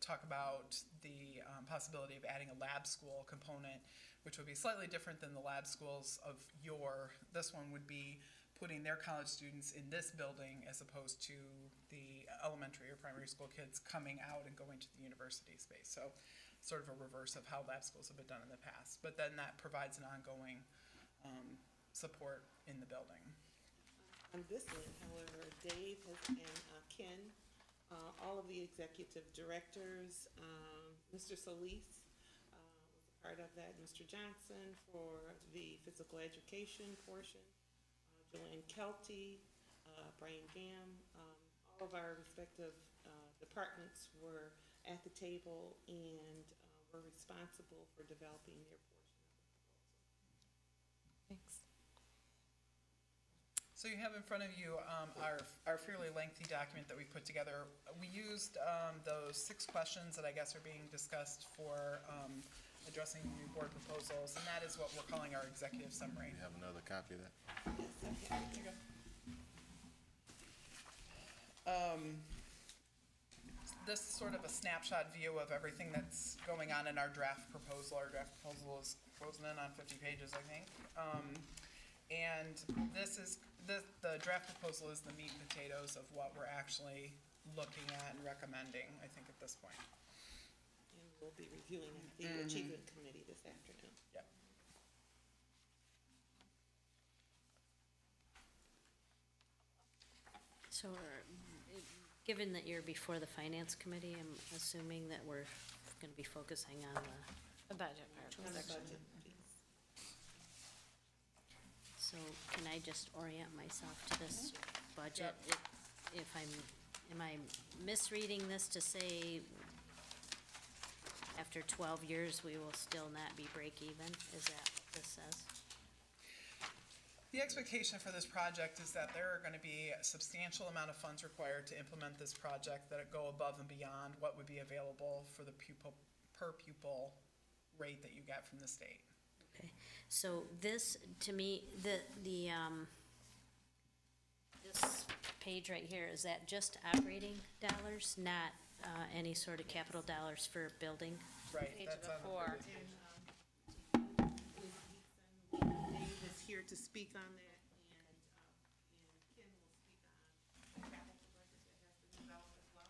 talk about the possibility of adding a lab school component, which would be slightly different than the lab schools of this one would be putting their college students in this building as opposed to the elementary or primary school kids coming out and going to the university space. So sort of a reverse of how lab schools have been done in the past. But then that provides an ongoing support in the building. On this one, however, Dave and Ken, all of the executive directors, Mr. Solis was a part of that, Mr. Johnson for the physical education portion, Joanne Kelty, Brian Gam, all of our respective departments were at the table and were responsible for developing their portion of the proposal. Thanks. So you have in front of you our fairly lengthy document that we put together. We used those 6 questions that I guess are being discussed for addressing new board proposals, and that is what we're calling our executive summary. You have another copy of that? Here you go. This is sort of a snapshot view of everything that's going on in our draft proposal. Our draft proposal is closing in on 50 pages, I think. And the draft proposal is the meat and potatoes of what we're actually looking at and recommending, I think, at this point. And we'll be reviewing at the Achievement Committee this afternoon. Yep. So, given that you're before the Finance Committee, I'm assuming that we're going to be focusing on The budget part. On the budget piece. so can I just orient myself to this budget? If am I misreading this to say after 12 years, we will still not be break even? Is that what this says? The expectation for this project is that there are going to be a substantial amount of funds required to implement this project that go above and beyond what would be available for the per pupil rate that you get from the state. Okay, so this, to me, this page right here, is that just operating dollars, not any sort of capital dollars for building? Right. Page That's on the before. previous- Dave is here to speak on that, and Ken will speak on the capital budget that has been developed as well.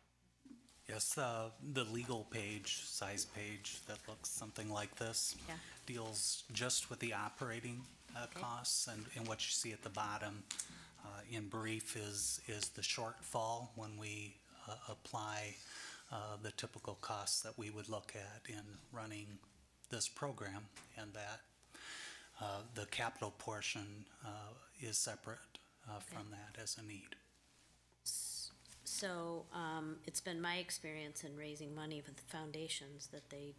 Yes, the legal page, size page that looks something like this, Yeah. deals just with the operating costs, and what you see at the bottom, in brief, is the shortfall when we apply the typical costs that we would look at in running this program, and that the capital portion is separate from that as a need. So, it's been my experience in raising money with the foundations that they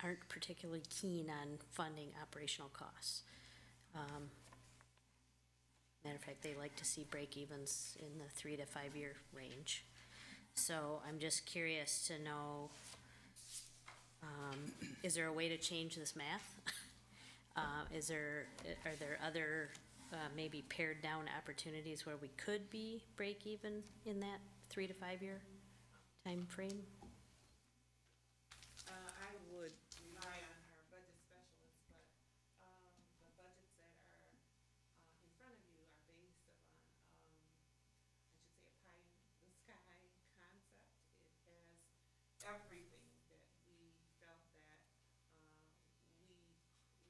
aren't particularly keen on funding operational costs. Matter of fact, they like to see break-evens in the 3 to 5 year range. So I'm just curious to know, is there a way to change this math? Are there other, maybe pared down opportunities where we could be break-even in that 3 to 5 year time frame? I would rely on our budget specialists, but, the budgets that are, in front of you are based upon, I should say, a pie-in-the-sky concept. It has everything that we felt that, we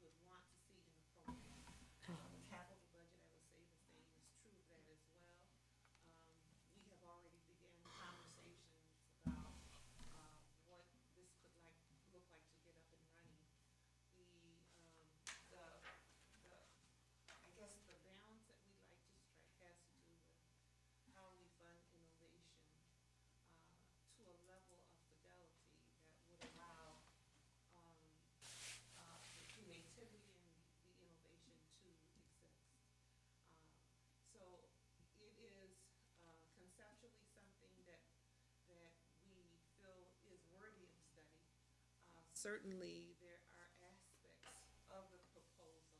would want to see in the program. The capital budget, I would say the same is true of that as well. We have already began conversations about, what this could look like to get up and running. I guess the balance that we'd like to strike has to do with how we fund innovation, to a level of fidelity that would allow, the creativity and the innovation to exist. So it is, conceptually something that we feel is worthy of study. Certainly, there are aspects of the proposal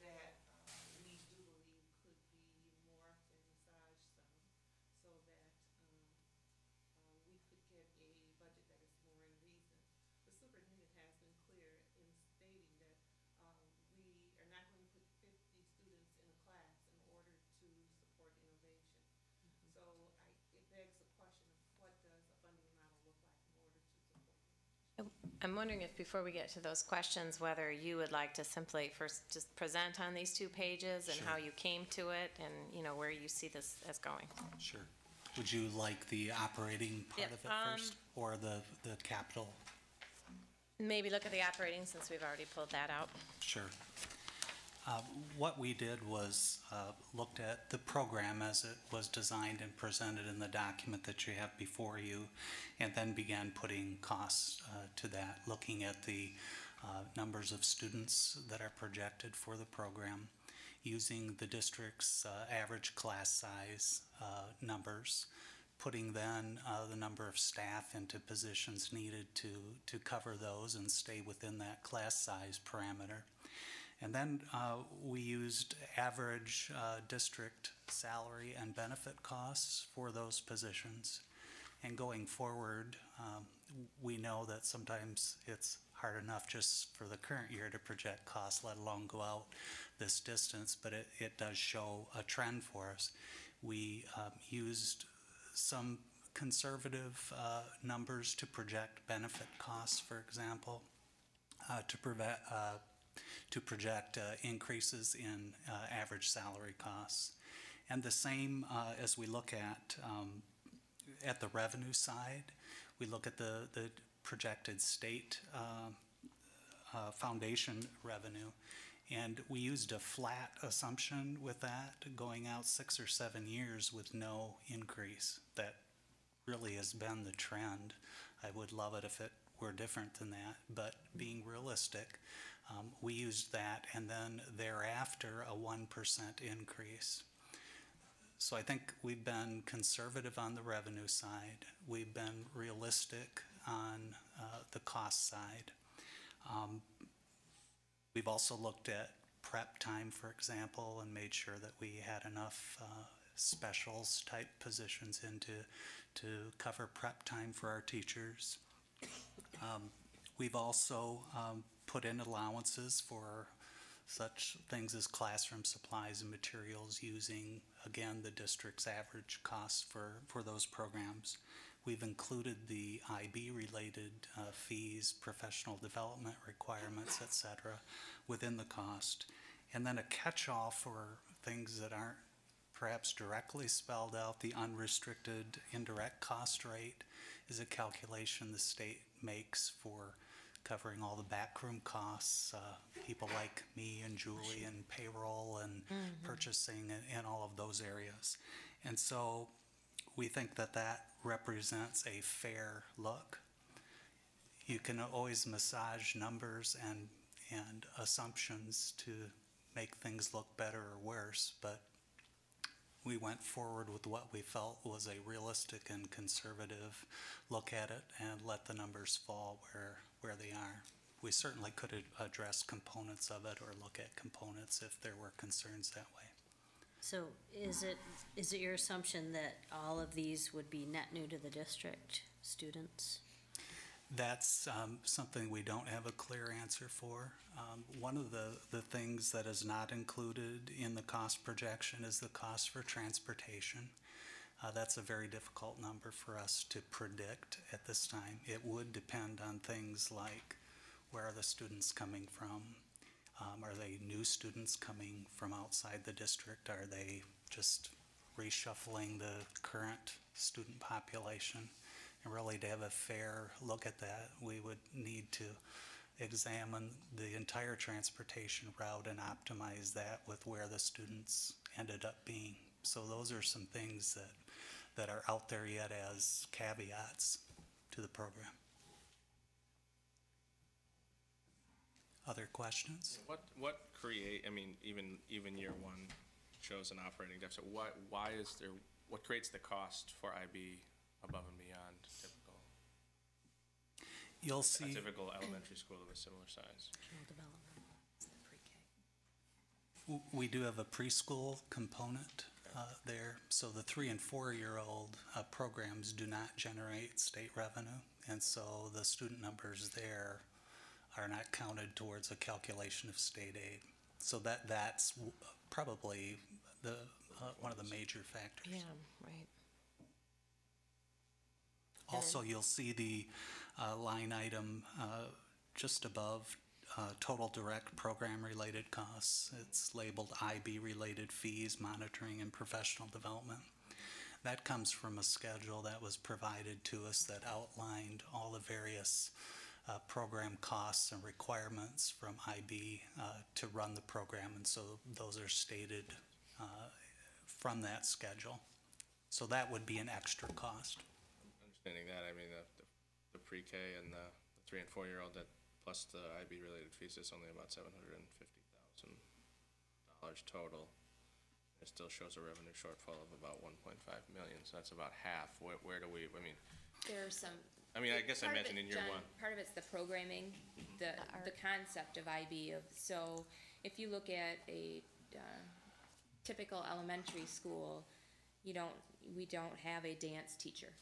that, we do believe could be morphed and massaged some, so that, we could get a budget that is more in reason. The superintendent has been clear in stating that, we are not going to put 50 students in a class in order to support innovation. So it begs the question of what does a funding model look like in order to support innovation? I'm wondering if, before we get to those questions, whether you would like to simply first just present on these 2 pages and how you came to it and, where you see this as going. Sure. Would you like the operating part Yep, of it first, or the capital? Maybe look at the operating, since we've already pulled that out. Sure. What we did was looked at the program as it was designed and presented in the document that you have before you, and then began putting costs to that, looking at the numbers of students that are projected for the program, using the district's average class size numbers, putting then the number of staff into positions needed to cover those and stay within that class size parameter. And then we used average district salary and benefit costs for those positions. And going forward, we know that sometimes it's hard enough just for the current year to project costs, let alone go out this distance, but it does show a trend for us. We used some conservative numbers to project benefit costs, for example, to project increases in average salary costs. And the same as we look at the revenue side, we look at the projected state foundation revenue, and we used a flat assumption with that, going out 6 or 7 years with no increase. That really has been the trend. I would love it if it were different than that, but being realistic, we used that, and then thereafter a 1% increase. So I think we've been conservative on the revenue side. We've been realistic on the cost side. We've also looked at prep time, for example, and made sure that we had enough specials type positions to cover prep time for our teachers. We've also put in allowances for such things as classroom supplies and materials, using, again, the district's average costs for those programs. We've included the IB-related fees, professional development requirements, et cetera, within the cost. And then a catch-all for things that aren't perhaps directly spelled out. The unrestricted indirect cost rate is a calculation the state makes for covering all the backroom costs, people like me and Julie, and payroll and purchasing and all of those areas. And so we think that that represents a fair look. you can always massage numbers and assumptions to make things look better or worse, but we went forward with what we felt was a realistic and conservative look at it and let the numbers fall where they are. We certainly could address components of it or look at components if there were concerns that way. So is it your assumption that all of these would be net new to the district students? That's something we don't have a clear answer for. One of the things that is not included in the cost projection is the cost for transportation. That's a very difficult number for us to predict at this time. It would depend on things like where are the students coming from? Are they new students coming from outside the district? Are they just reshuffling the current student population? And really to have a fair look at that, we would need to examine the entire transportation route and optimize that with where the students ended up being. So those are some things that are out there yet as caveats to the program. Other questions? What create, I mean, even year one shows an operating deficit. Why is there, what creates the cost for IB above and beyond typical? You'll A see, typical elementary school of a similar size. we do have a preschool component there. So the 3 and 4-year-old programs do not generate state revenue. And so the student numbers there are not counted towards a calculation of state aid. So that's probably the one of the major factors. Yeah, right. Also, you'll see the line item just above total direct program-related costs. It's labeled IB-related fees, monitoring, and professional development. That comes from a schedule that was provided to us that outlined all the various program costs and requirements from IB to run the program, and so those are stated from that schedule. So that would be an extra cost. Understanding that, I mean, the pre-K and the 3 and 4-year-old, that plus the IB-related fees is only about $750,000 total. It still shows a revenue shortfall of about 1.5 million, so that's about half. Where do we, I mean, There are some. I guess I part of mentioned it, in year John, one. Part of it's the programming, the concept of IB. So if you look at a typical elementary school, we don't have a dance teacher.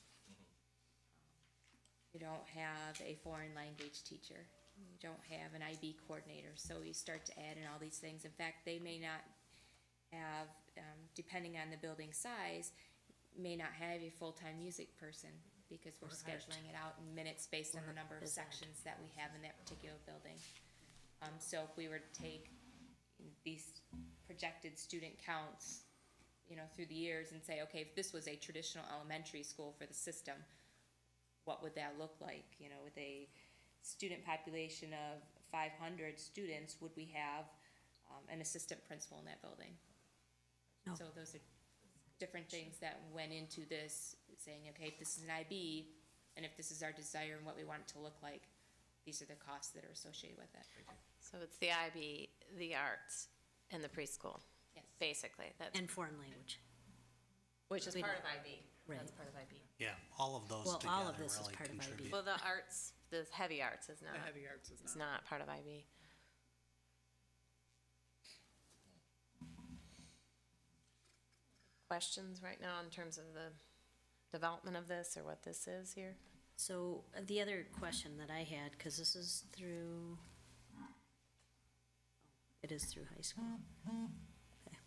You don't have a foreign language teacher. You don't have an IB coordinator. So you start to add in all these things. In fact, they may not have, depending on the building size, may not have a full-time music person because we're scheduling it out in minutes based on the number of sections that we have in that particular building. So if we were to take these projected student counts, through the years and say, okay, if this was a traditional elementary school for the system, what would that look like? With a student population of 500 students, would we have an assistant principal in that building? No. So those are different things that went into this, saying, okay, if this is an IB, and if this is our desire and what we want it to look like, these are the costs that are associated with it. So it's the IB, the arts, and the preschool, Yes. basically. That's, And foreign language. which is we part don't- of IB. Right. That's part of IB. Yeah, all of those Well, together all of this is really part of IB. contribute. Well, the arts, the heavy arts is not. The heavy arts is It's not. not part of IB. Questions right now in terms of the development of this or what this is here? So the other question that I had, because this is through, it is through high school. Okay.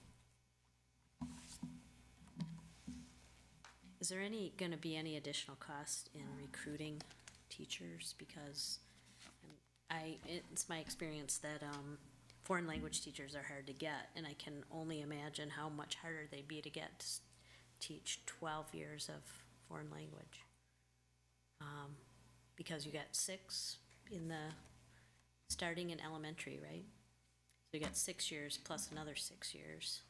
Is there gonna be any additional cost in recruiting teachers? Because it's my experience that foreign language teachers are hard to get, and I can only imagine how much harder they'd be to get to teach 12 years of foreign language. Because you got 6 starting in elementary, right? So you got 6 years plus another 6 years.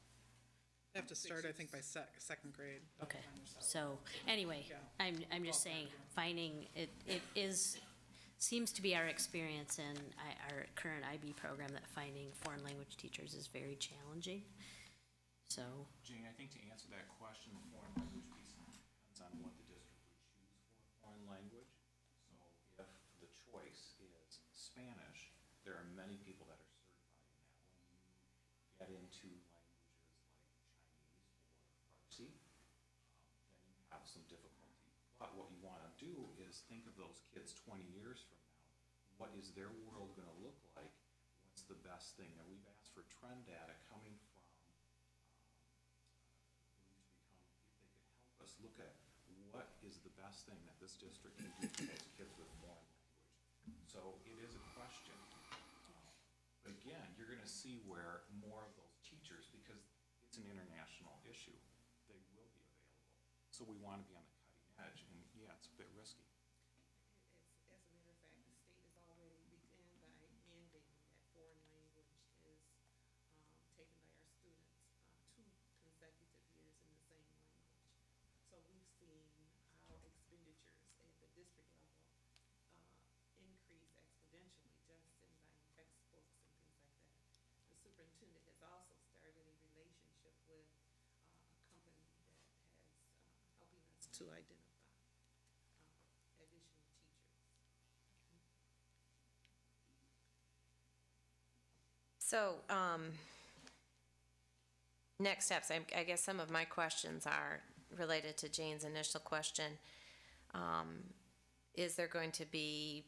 They have to start, I think, by second grade. by the Okay, time they're so, anyway, Yeah. I'm just saying, finding, it is seems to be our experience in our current IB program, that finding foreign language teachers is very challenging. So, Jane, I think to answer that question, the foreign language piece depends on what the district would choose for foreign language. So if the choice is Spanish, there are many people that are certified in that. When you get into languages like Chinese or Farsi, then you have some difficulty. But what you want to do is think of those kids 20 years from now. What is their world going to look like? What's the best thing? Now, we've asked for trend data coming from us look at what is the best thing that this district can do for those kids with foreign language. So it is a question. But again, you're going to see where more of those teachers, because it's an international issue, they will be available. So we want to be on the cutting edge, and yeah, it's a bit risky. As a matter of fact, the state has already begun by mandating that foreign language is taken by our students 2 consecutive years in the same language. So we've seen our expenditures at the district level increase exponentially just in buying textbooks and things like that. The superintendent has also started a relationship with a company that has helping us to identify additional teachers. So, next steps, I guess some of my questions are related to Jane's initial question. Is there going to be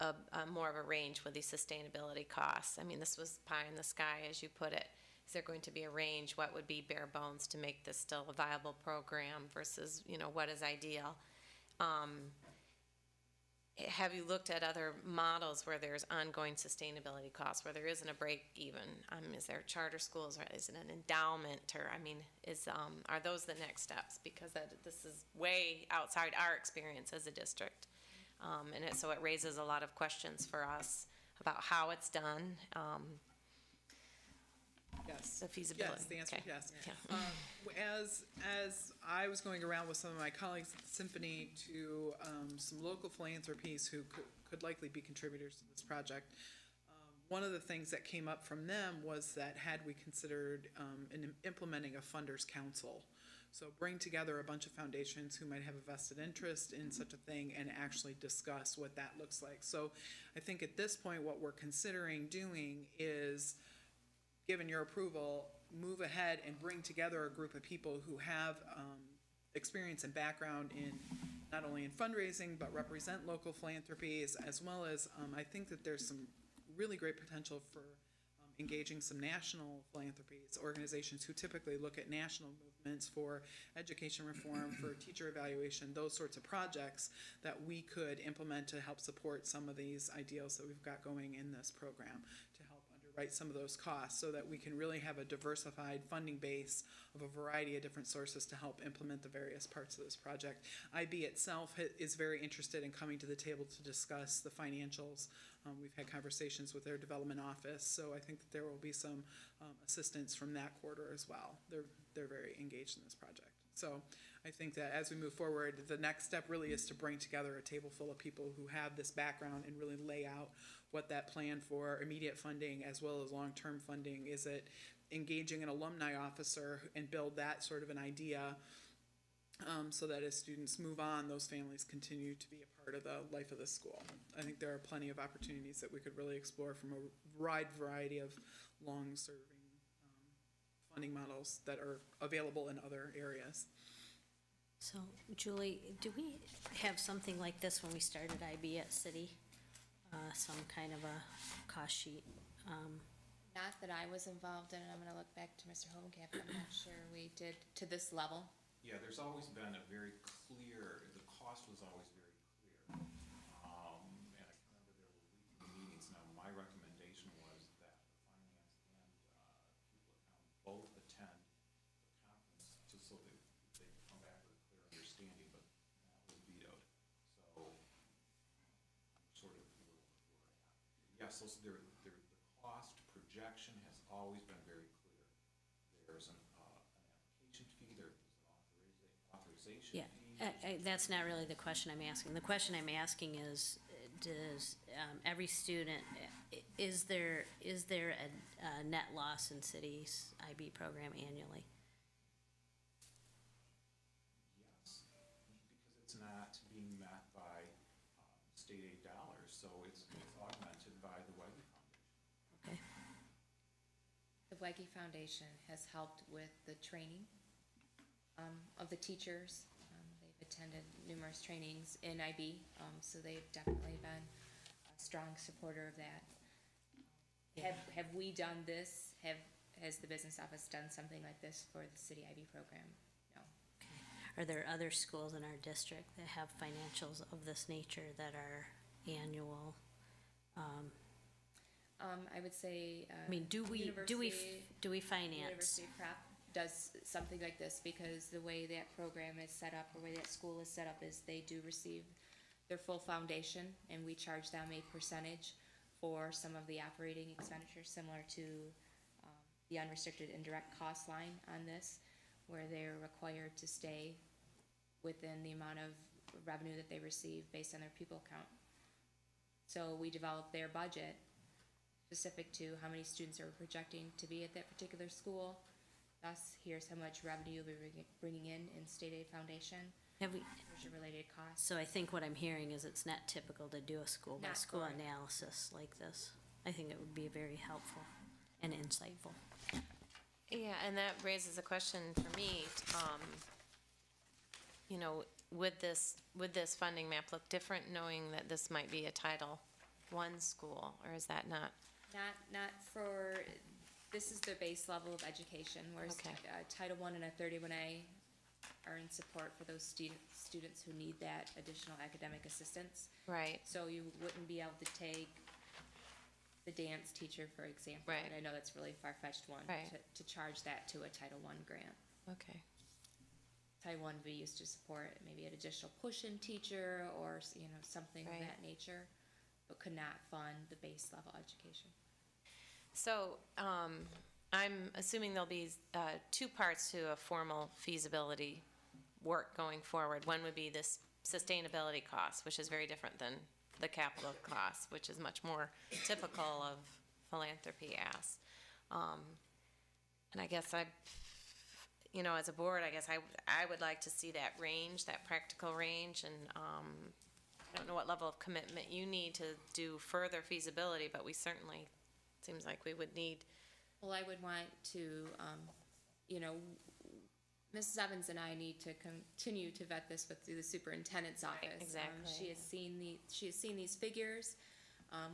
a more of a range with these sustainability costs? I mean, this was pie in the sky, as you put it. Is there going to be a range? What would be bare bones to make this still a viable program versus, what is ideal? Have you looked at other models where there's ongoing sustainability costs, where there isn't a break even? Is there charter schools, or is it an endowment, or, are those the next steps? Because this is way outside our experience as a district. So it raises a lot of questions for us about how it's done, Yes. Yes, the feasibility. the answer is Okay. yes. Yeah. As I was going around with some of my colleagues at the Symphony to some local philanthropies who could likely be contributors to this project, one of the things that came up from them was that had we considered implementing a funders council. So bring together a bunch of foundations who might have a vested interest in such a thing and actually discuss what that looks like. So I think at this point, what we're considering doing is, given your approval, move ahead and bring together a group of people who have experience and background in not only in fundraising, but represent local philanthropies, as well as I think that there's some really great potential for engaging some national philanthropies, organizations who typically look at national movements for education reform, for teacher evaluation, those sorts of projects that we could implement to help support some of these ideals that we've got going in this program, to help underwrite some of those costs so that we can really have a diversified funding base of a variety of different sources to help implement the various parts of this project. IB itself is very interested in coming to the table to discuss the financials. We've had conversations with their development office, so I think that there will be some assistance from that quarter as well. They're very engaged in this project. So I think that as we move forward, the next step really is to bring together a table full of people who have this background and really lay out what that plan for immediate funding as well as long-term funding. Is it engaging an alumni officer and build that sort of an idea so that as students move on, those families continue to be a part of the life of the school. I think there are plenty of opportunities that we could really explore from a wide variety of long-serving funding models that are available in other areas. So, Julie, do we have something like this when we started IB at City? Some kind of a cost sheet? Not that I was involved in, I'm gonna look back to Mr. Hovenkamp, I'm not sure we did to this level. Yeah, there's always been a very clear, the cost was always very clear. And I can remember there were weekly meetings. Now, my recommendation was that the finance and people both attend the conference just so that they could come back with a clear understanding, but that was vetoed. So, sort of where we're at. Yes, so the cost projection has always been very clear. There's an application fee, there's an authorization Yeah, fee. that's not really the question I'm asking. The question I'm asking is, does, every student, is there a net loss in city's IB program annually? Yes, because it's not being met by state aid dollars, so it's augmented by the Weggy Foundation. Okay. The Weggy Foundation has helped with the training of the teachers. They've attended numerous trainings in IB, so they've definitely been a strong supporter of that. Have we done this? Has the business office done something like this for the city IB program? No. Are there other schools in our district that have financials of this nature that are annual? I would say. I mean, do we finance? University Prep does something like this because the way that program is set up, or the way that school is set up, is they do receive their full foundation, and we charge them a percentage for some of the operating expenditures, similar to the unrestricted indirect cost line on this, where they're required to stay within the amount of revenue that they receive based on their pupil count. So we develop their budget specific to how many students are projecting to be at that particular school. Thus, here's how much revenue you'll be bringing in state aid foundation. Have we, Here's your related costs. so I think what I'm hearing is it's not typical to do a school-by-school Not correct. analysis like this. I think it would be very helpful and insightful. Yeah, and that raises a question for me. You know, would this funding map look different knowing that this might be a Title I school, or is that not? Not for, this is their base level of education, whereas Okay. Title I and a 31A are in support for those students who need that additional academic assistance. Right, So you wouldn't be able to take the dance teacher, for example. Right. And I know that's a really far-fetched one, Right. to charge that to a Title I grant. okay. Title I would be used to support maybe an additional push-in teacher or, something of Right. that nature, but could not fund the base level education. So, I'm assuming there'll be two parts to a formal feasibility work going forward. One would be this sustainability cost, which is very different than the capital cost, which is much more typical of philanthropy asks. And I guess as a board, I guess I would like to see that range, that practical range, and I don't know what level of commitment you need to do further feasibility, but we certainly, seems like we would need. Well, I would want to, Mrs. Evans and I need to continue to vet this through the superintendent's office. exactly. She has seen these figures.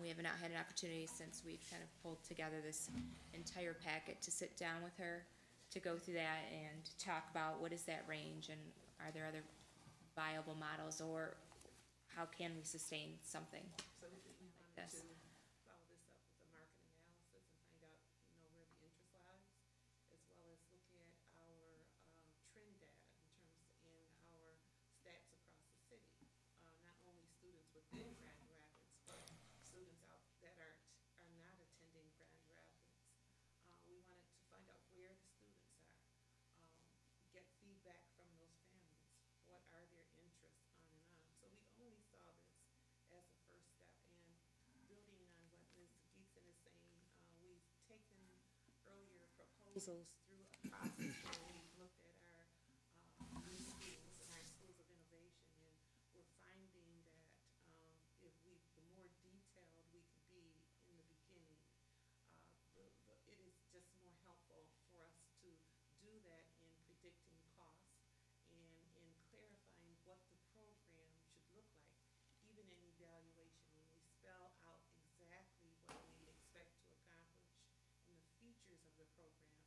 We have not had an opportunity since we've kind of pulled together this entire packet to sit down with her, to go through that and talk about what is that range, and are there other viable models, or how can we sustain something So we like wanted this? to follow this up with a market analysis and find out, where the interest lies, as well as looking at our trend data in our stats across the city. Not only students within Grand Rapids, but students out that are not attending Grand Rapids. We wanted to find out where the students are, get feedback from those families. What are their interests, on and on. So we only saw this as a first step, and building on what Ms. Geetson is saying, we've taken earlier proposals through a process where we've looked at our new schools and our schools of innovation, and we're finding that the more detailed we could be in the beginning, it is just more helpful for us to do that in predicting costs and in clarifying what the program should look like. Even in evaluation, when we spell out exactly what we expect to accomplish and the features of the program,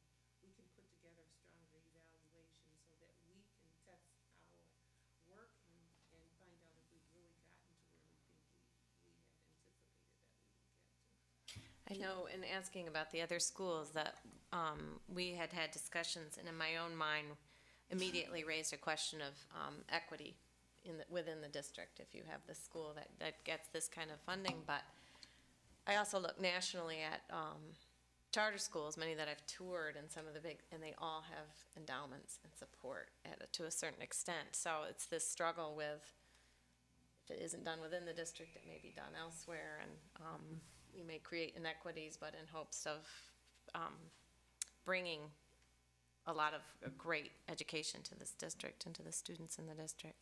we can put together a stronger evaluation so that we can test our work and find out if we've really gotten to where we think we had anticipated that we would get to. I know in asking about the other schools that we had discussions, and in my own mind immediately raised a question of equity within the district if you have the school that gets this kind of funding. But I also look nationally at charter schools, many that I've toured, and some of the big, and they all have endowments and support to a certain extent. So it's this struggle with, if it isn't done within the district, it may be done elsewhere, and we may create inequities, but in hopes of bringing a lot of great education to this district and to the students in the district.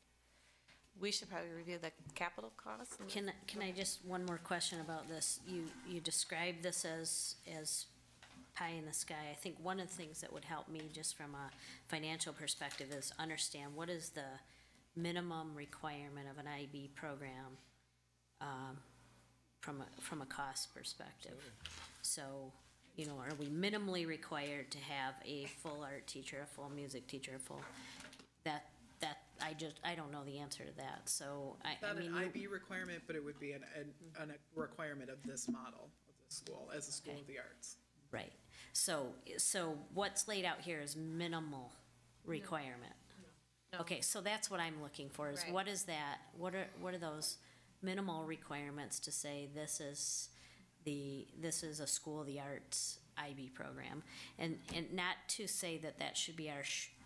We should probably review the capital costs. Can I just, one more question about this? You described this as pie in the sky. I think one of the things that would help me just from a financial perspective is understand what is the minimum requirement of an IB program from a cost perspective. So, you know, are we minimally required to have a full art teacher, a full music teacher, a full, I don't know the answer to that, so I Not mean. an IB requirement, but it would be a requirement of this model of the school, as a school of the arts. Right, so what's laid out here is minimal requirement. No. Okay, so that's what I'm looking for, is Right. what is that, what are those minimal requirements to say this is a School of the Arts IB program? And not to say that should be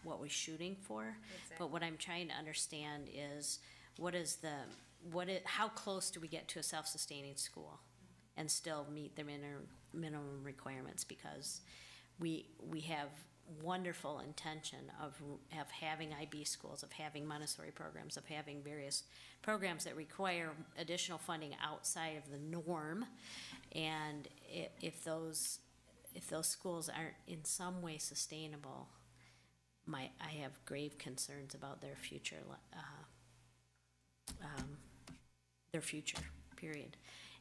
what we're shooting for, but what I'm trying to understand is how close do we get to a self-sustaining school and still meet the minimum requirements? Because we have wonderful intention of having IB schools, of having Montessori programs, of having various programs that require additional funding outside of the norm. And if those schools aren't in some way sustainable, I have grave concerns about their future, period.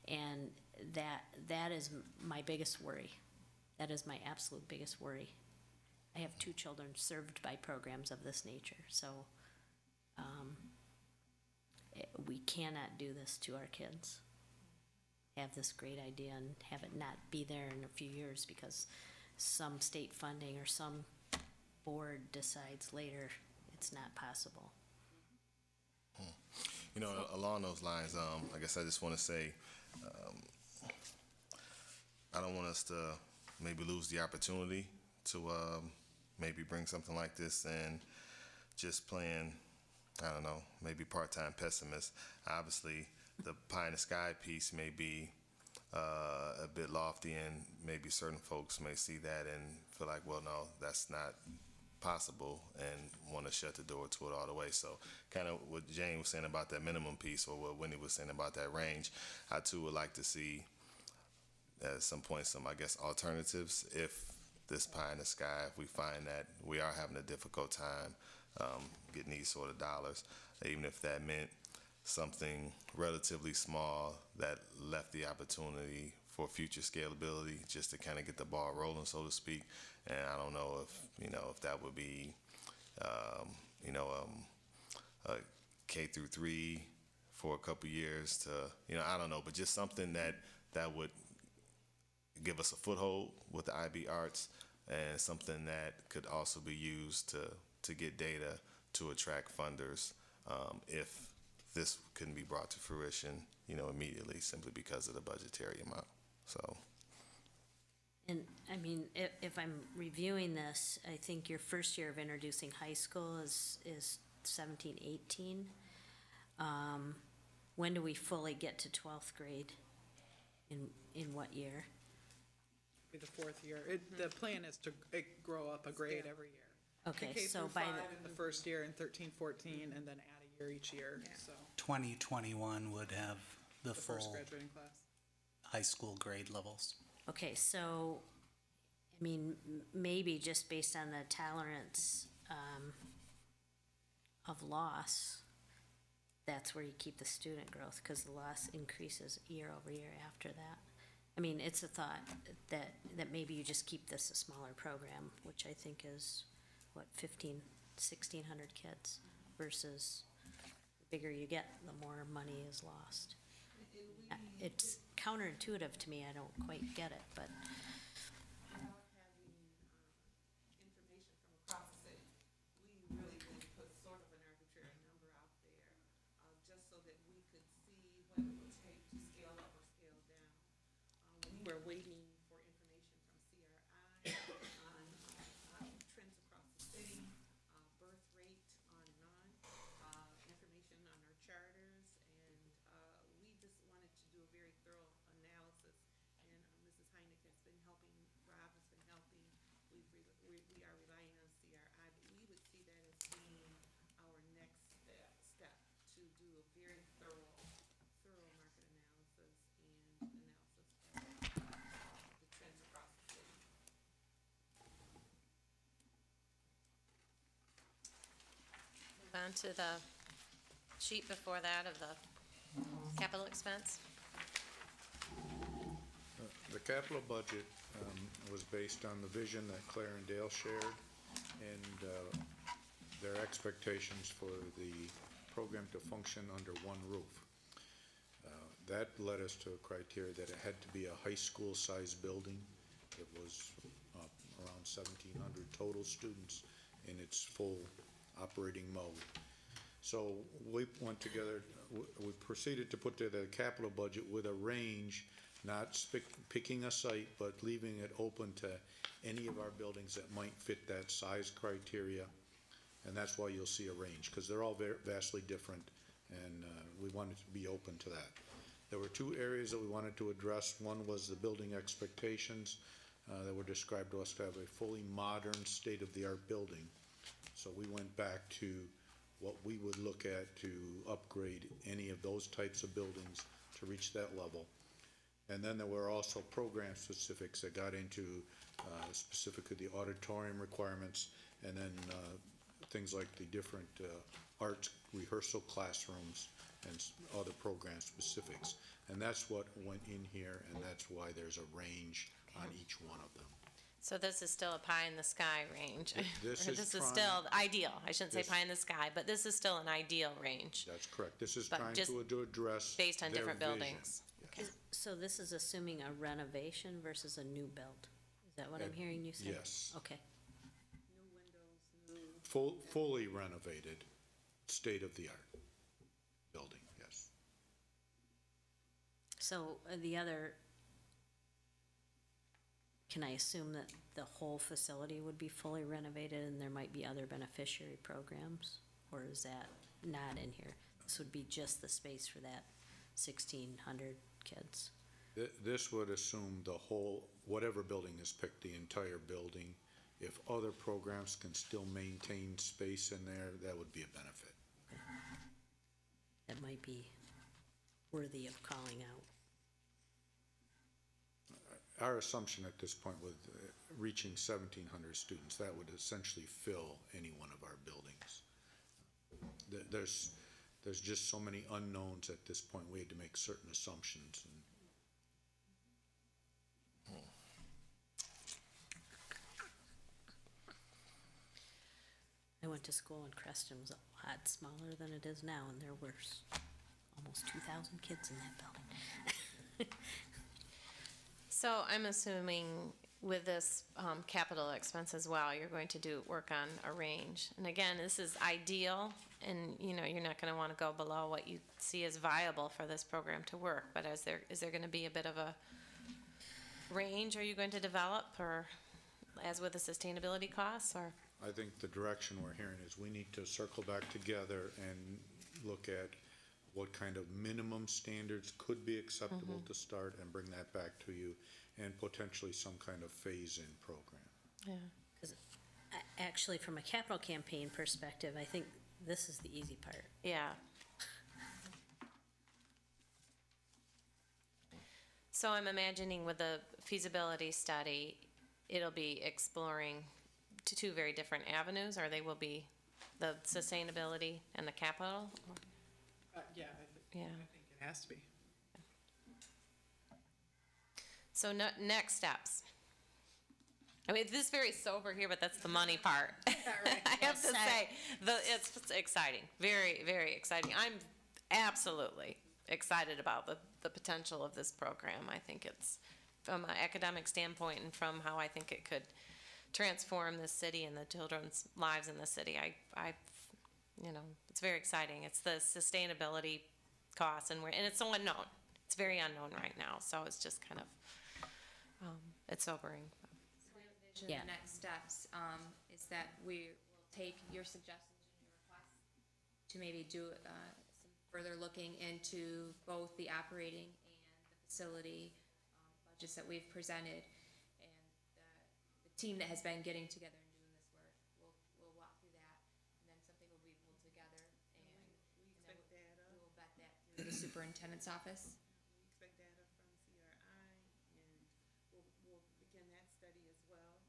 And that is my biggest worry. That is my absolute biggest worry. I have 2 children served by programs of this nature, so we cannot do this to our kids. Have this great idea and have it not be there in a few years because some state funding or some board decides later it's not possible. You know, along those lines, I guess I just want to say, I don't want us to maybe lose the opportunity to maybe bring something like this and just playing, I don't know, maybe part-time pessimist. Obviously, the pie in the sky piece may be a bit lofty, and maybe certain folks may see that and feel like, well, no, that's not possible, and want to shut the door to it all the way. So kind of what Jane was saying about that minimum piece, or what Wendy was saying about that range, I too would like to see at some point some, I guess, alternatives if this pie in the sky, if we find that we are having a difficult time getting these sort of dollars, even if that meant something relatively small that left the opportunity for future scalability, just to kind of get the ball rolling, so to speak. And I don't know if that would be, a K through 3 for a couple years to, I don't know, but just something that would give us a foothold with the IB Arts, and something that could also be used to get data to attract funders if this couldn't be brought to fruition, immediately, simply because of the budgetary amount. So. And, I mean, if I'm reviewing this, I think your first year of introducing high school is 17, 18. When do we fully get to 12th grade? In what year? Be the 4th year. The plan is to grow up a grade every year. Okay, K so through by 5 in the first year, and 13, 14, and then add a year each year, so. 2021 would have the The first full graduating class. high school grade levels. Okay, so, I mean, maybe just based on the tolerance of loss, that's where you keep the student growth, because the loss increases year over year after that. I mean, it's a thought that maybe you just keep this a smaller program, which I think is, 1,600 kids, versus the bigger you get, the more money is lost. It's counterintuitive to me, I don't quite get it, but. Without having information from across the city, we really did put sort of an arbitrary number out there, just so that we could see what it would take to scale up or scale down. We were waiting for information from CRI on trends across the city, birth rate on and on, information on our charters, and on to the sheet before that of the capital expense. The capital budget was based on the vision that Claire and Dale shared and their expectations for the program to function under one roof. That led us to a criteria that it had to be a high school-sized building. It was around 1,700 total students in its full operating mode. So we went together, we proceeded to put together a capital budget with a range, not picking a site, but leaving it open to any of our buildings that might fit that size criteria. And that's why you'll see a range, because they're all vastly different, and we wanted to be open to that. There were two areas that we wanted to address. One was the building expectations that were described to us to have a fully modern, state-of-the-art building. So we went back to what we would look at to upgrade any of those types of buildings to reach that level. And then there were also program specifics that got into specifically the auditorium requirements, and then things like the different arts rehearsal classrooms and other program specifics. And that's what went in here, and that's why there's a range on each one of them. So this is still a pie-in-the-sky range. This Or is this is trying- still ideal. I shouldn't say This- pie-in-the-sky, but this is still an ideal range, That's correct. This is But trying just to address based on their different vision. buildings. Okay. So this is assuming a renovation versus a new build? Is that what I'm hearing you say? Yes. Okay. Fully renovated, state-of-the-art building, yes. So the other, can I assume that the whole facility would be fully renovated and there might be other beneficiary programs? Or is that not in here? This would be just the space for that 1,600 kids? This would assume the whole, whatever building is picked, the entire building. If other programs can still maintain space in there, that would be a benefit. That might be worthy of calling out. Our assumption at this point with reaching 1,700 students, that would essentially fill any one of our buildings. There's just so many unknowns at this point, we had to make certain assumptions. And I went to school in Creston, it was a lot smaller than it is now, and there were almost 2,000 kids in that building. So I'm assuming with this capital expense as well, you're going to do work on a range. And again, this is ideal, and you're not going to want to go below what you see as viable for this program to work. But is there going to be a bit of a range are you going to develop, or as with the sustainability costs, or? I think the direction we're hearing is we need to circle back together and look at what kind of minimum standards could be acceptable to start and bring that back to you, and potentially some kind of phase-in program. Yeah. Because actually, from a capital campaign perspective, I think this is the easy part. Yeah. So I'm imagining with the feasibility study, it'll be exploring two very different avenues, or they will be the sustainability and the capital? Yeah, Yeah. I think it has to be. So next steps. I mean, this is very sober here, but that's the money part. I have to say, it's exciting, very, very exciting. I'm absolutely excited about the potential of this program. I think it's, from an academic standpoint and from how I think it could transform this city and the children's lives in the city. It's very exciting. It's the sustainability costs, and it's so unknown. It's very unknown right now, so it's just kind of, it's sobering. Yeah. The next steps is that we will take your suggestions and your requests to maybe do some further looking into both the operating and the facility budgets that we've presented. And the team that has been getting together and doing this work, we'll walk through that, and then something will be pulled together, and then we'll vet that through the superintendent's office. We expect data from CRI, and we'll begin that study as well.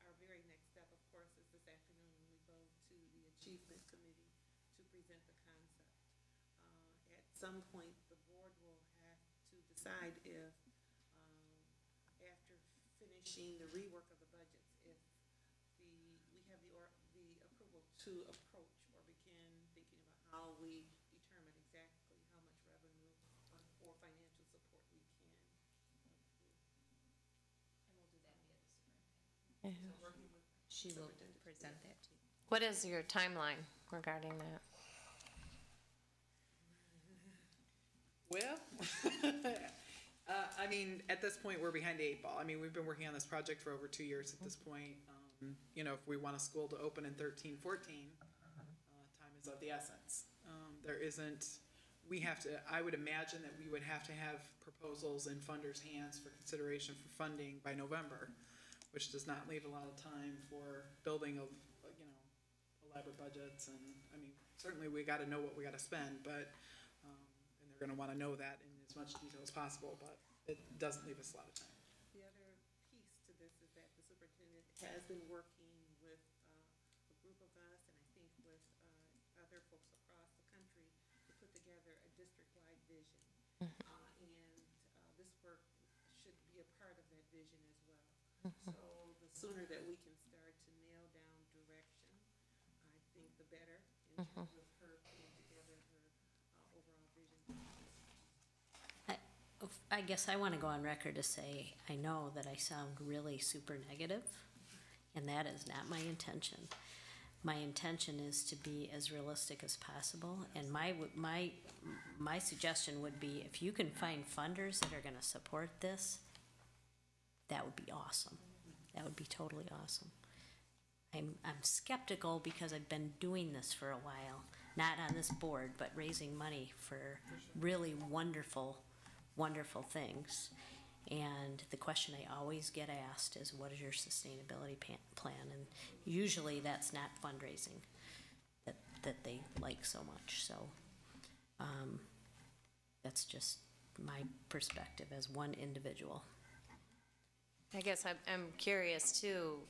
Our very next step, of course, is this afternoon when we go to the Achievement Committee to present the concept. At some point, the board will have to decide if, after finishing the rework of the budgets, if we have the approval to approach or begin thinking about how we determine exactly how much revenue or financial support we can She will present that to you. What is your timeline regarding that? Well, I mean, at this point, we're behind the eight ball. I mean, we've been working on this project for over 2 years at this point. You know, if we want a school to open in 13, 14, time is of the essence. There isn't, we have to, I would imagine that we would have to have proposals in funders' hands for consideration for funding by November, which does not leave a lot of time for building of, you know, elaborate budgets. And, I mean, certainly we gotta know what we gotta spend, but, and they're gonna wanna know that in as much detail as possible, but it doesn't leave us a lot of time. The other piece to this is that the superintendent has been working with a group of us, and I think with other folks across the country, to put together a district-wide vision. And this work should be a part of that vision as well. So the sooner that we can start to nail down direction, I think the better in terms of her putting together her overall vision. I guess I want to go on record to say, I know that I sound really super negative, and that is not my intention. My intention is to be as realistic as possible, and my suggestion would be, if you can find funders that are gonna support this, that would be awesome. That would be totally awesome. I'm skeptical because I've been doing this for a while, not on this board, but raising money for really wonderful things. And the question I always get asked is, what is your sustainability plan? And usually that's not fundraising that they like so much. So that's just my perspective as one individual. I guess I'm curious too,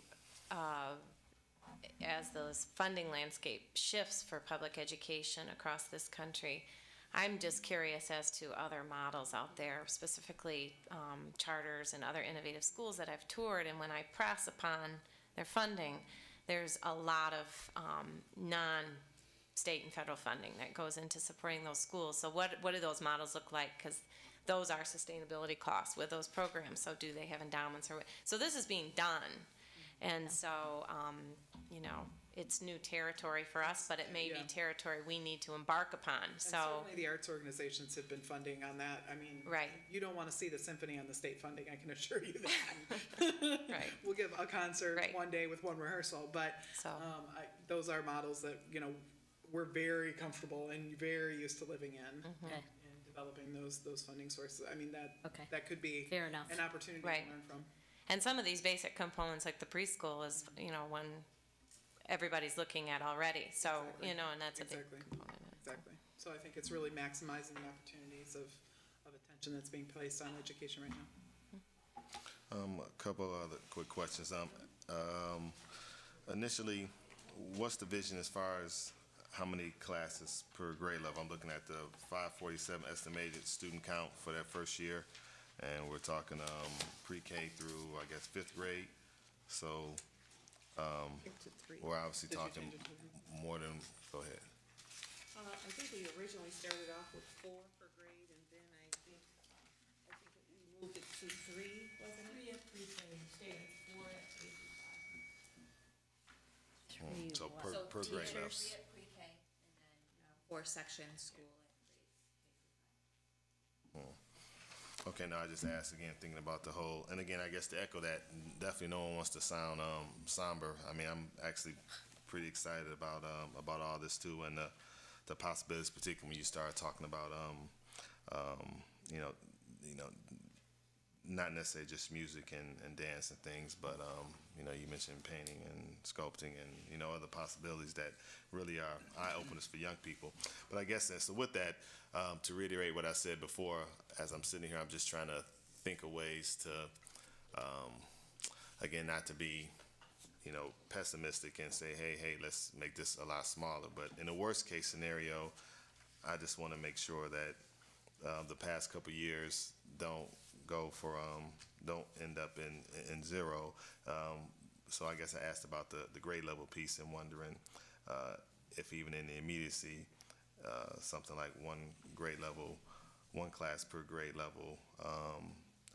as the funding landscape shifts for public education across this country, I'm just curious as to other models out there, specifically charters and other innovative schools that I've toured, and when I press upon their funding, there's a lot of non-state and federal funding that goes into supporting those schools. So what do those models look like? Because those are sustainability costs with those programs. So do they have endowments or what? So this is being done. And so, you know, it's new territory for us, but it may be territory we need to embark upon. And So certainly the arts organizations have been funding on that. I mean, Right. you don't want to see the symphony on the state funding, I can assure you that. Right. We'll give a concert Right. one day with one rehearsal, but So- those are models that, you know, we're very comfortable and very used to living in. Okay. And developing those funding sources. I mean, Okay. that could be Fair enough. an opportunity Right. to learn from. And some of these basic components, like the preschool, is, you know, one everybody's looking at already. So, Exactly. you know, and that's a big Exactly. component. of it. Exactly. So I think it's really maximizing the opportunities of attention that's being placed on education right now. A couple other quick questions. Initially, what's the vision as far as how many classes per grade level? I'm looking at the 547 estimated student count for that first year, and we're talking pre-K through, I guess, 5th grade. So we're obviously Did you talking change it to- more than, go ahead. I think we originally started off with 4 per grade, and then I think we moved it to 3, wasn't it? 3 at pre-K, stay at 4 at K through 5. So what? per grade level. Teachers. At pre-K, and then 4-section school at grades Okay, now I just asked again, thinking about the whole, and again, I guess to echo that, definitely no one wants to sound somber. I mean, I'm actually pretty excited about all this too, and the possibilities, particularly when you start talking about you know, not necessarily just music and dance and things, but you know, you mentioned painting and sculpting and, you know, other possibilities that really are eye openers for young people. But I guess so with that, to reiterate what I said before, as I'm sitting here, I'm just trying to think of ways to, again, not to be pessimistic and say, hey, let's make this a lot smaller. But in the worst case scenario, I just want to make sure that the past couple years don't end up in zero. So I guess I asked about the grade level piece and wondering if even in the immediacy, something like one class per grade level.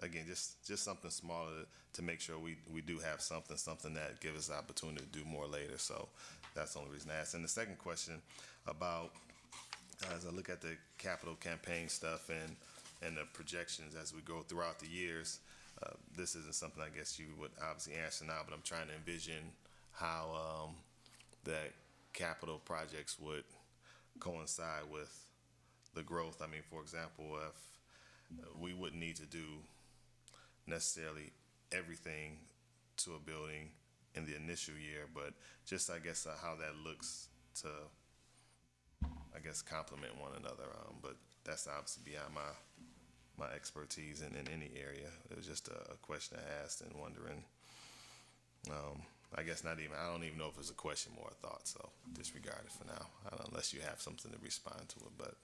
Again, just something smaller to make sure we do have something that gives us the opportunity to do more later. So that's the only reason I asked. And the second question about, as I look at the capital campaign stuff and the projections as we go throughout the years, this isn't something I guess you would obviously answer now, but I'm trying to envision how the capital projects would coincide with the growth. I mean, for example, if we wouldn't need to do necessarily everything to a building in the initial year, but just, I guess, how that looks to, I guess, complement one another. But that's obviously beyond my expertise in any area. It was just a question I asked and wondering, I guess I don't even know if it's a question, more a thought, so disregard it for now, unless you have something to respond to it, but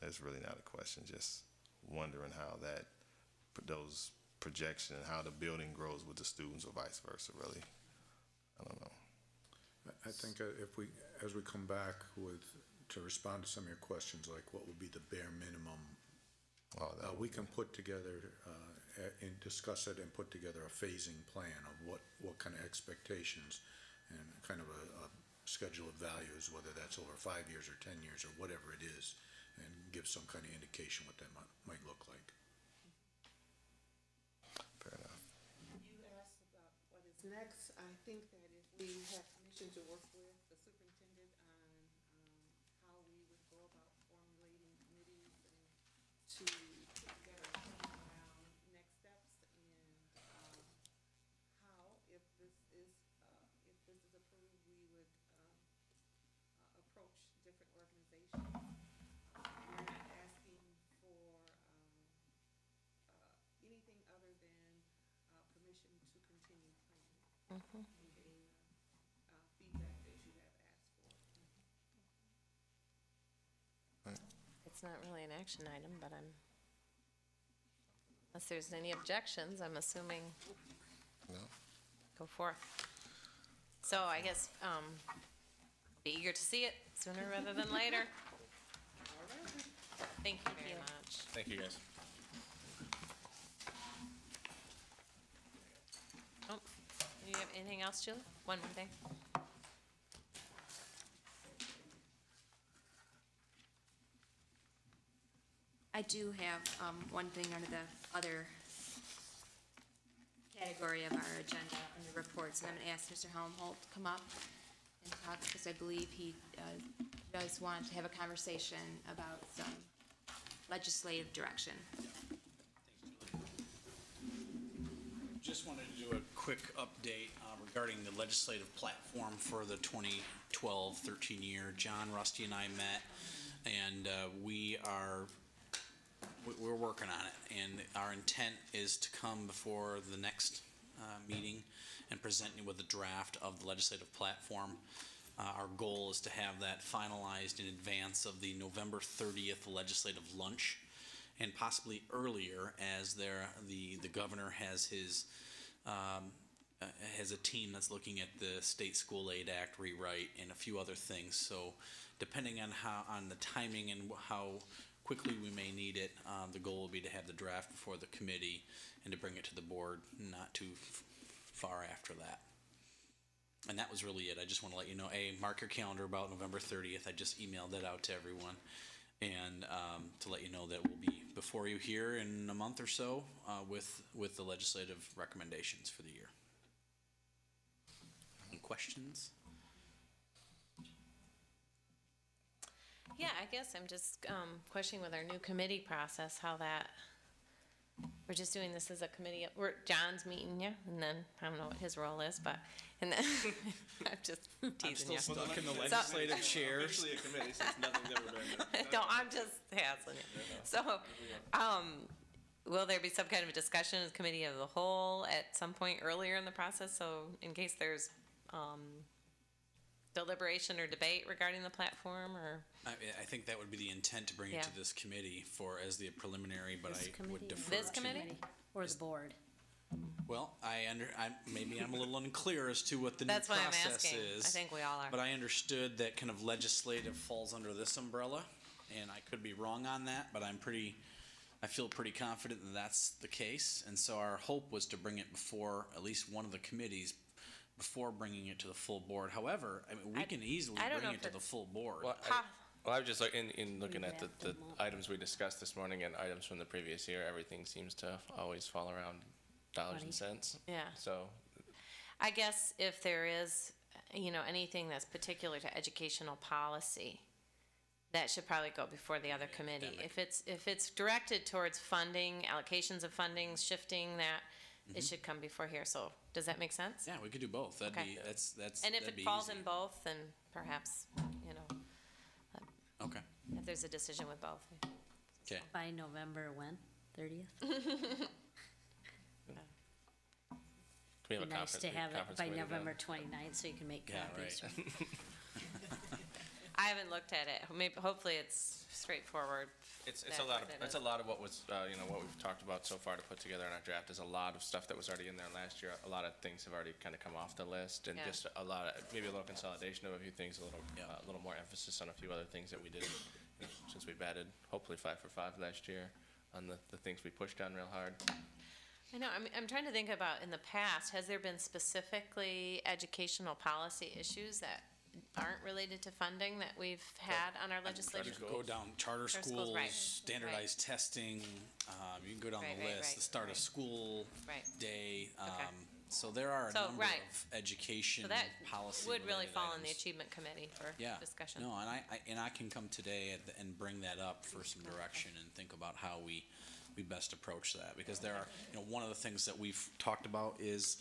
it's really not a question, just wondering how those projections, how the building grows with the students or vice versa, really. I don't know. I think as we come back to respond to some of your questions, like what would be the bare minimum, we can put together and discuss it and put together a phasing plan of what kind of expectations and kind of a schedule of values, whether that's over 5 years or 10 years or whatever it is, and give some kind of indication what that might look like. Fair enough. You asked about what is next. I think that if we have permission to work with the superintendent on how we would go about formulating committees and to put together a plan around next steps and how, if this is approved, we would approach different organizations. We're not asking for anything other than permission to continue planning and getting feedback that you have asked for. It's not really an action item, but unless there's any objections, I'm assuming. No. Go forth. So I guess, be eager to see it sooner rather than later. Thank you very much. Thank you, guys. Oh, do you have anything else, Julie? One more thing. I do have one thing under the other category of our agenda under reports, and I'm going to ask Mr. Helmholt to come up and talk, because I believe he does want to have a conversation about some legislative direction. Just wanted to do a quick update regarding the legislative platform for the 2012-13 year. John, Rusty, and I met, and we're working on it, and our intent is to come before the next meeting and present you with a draft of the legislative platform. Our goal is to have that finalized in advance of the November 30th legislative lunch, and possibly earlier, as the governor has has a team that's looking at the State School Aid Act rewrite and a few other things. So depending on the timing and how quickly we may need it, the goal will be to have the draft before the committee and to bring it to the board not too far after that. And that was really it. I just want to let you know, mark your calendar about November 30th. I just emailed that out to everyone. And to let you know that we'll be before you here in a month or so with the legislative recommendations for the year. Any questions? Yeah, I guess I'm just questioning with our new committee process, how that, we're just doing this as a committee, John's meeting you, and then, I don't know what his role is, but, and then, I'm just teasing you. I'm still stuck in the legislative chairs. Officially a committee, since nothing's ever been done. No, I'm just hassling you. So, will there be some kind of a discussion as committee of the whole at some point earlier in the process, so in case there's deliberation or debate regarding the platform, or? I think that would be the intent, to bring it Yeah. to this committee as the preliminary, but This I committee would or defer. This to- committee? Or the board? Well, maybe I'm a little unclear as to what the new That's why I'm process asking. is. I think we all are. But I understood that kind of legislative falls under this umbrella, and I could be wrong on that, but I feel pretty confident that that's the case. And so our hope was to bring it before at least one of the committees before bringing it to the full board. However, I mean, we can easily I don't know bring it if to the it's- full board. Well, I was just like, in looking at wrapped the them up. items we discussed this morning and items from the previous year, everything seems to always fall around dollars and cents. Yeah. So, I guess if there is, anything that's particular to educational policy, that should probably go before the other committee. If it's directed towards funding, allocations of funding, shifting that, it should come before here. So, does that make sense? Yeah, we could do both. That'd Okay. be, that's, And if that'd it be falls easy. in both, then perhaps, Okay, if there's a decision with both. okay. By November when? 30th? can we have Be a nice conference? to have it conference by meeting then? November 29th so you can make Yeah, copies. right. I haven't looked at it. Maybe, hopefully it's straightforward. It's That's a lot what of, it it's is. a lot of what was, what we've talked about so far to put together in our draft is a lot of stuff that was already in there last year. A lot of things have already kind of come off the list, and Yeah. just a lot of, maybe a little consolidation of a few things, Yeah. a little more emphasis on a few other things that we did, since we've added hopefully 5 for 5 last year on the things we pushed on real hard. I know, I'm trying to think about, in the past, has there been specifically educational policy issues that aren't related to funding that we've had on our legislative? schools. Go down charter schools, schools, right. standardized testing, you can go down Right, the right, list, right, the start of right. school Right. day. Okay. So there are a So, number right. of education So that policy would really related fall in the items. achievement committee for Yeah. discussion. No, and I can come today and bring that up for some direction and think about how we best approach that. Because there are, one of the things that we've talked about is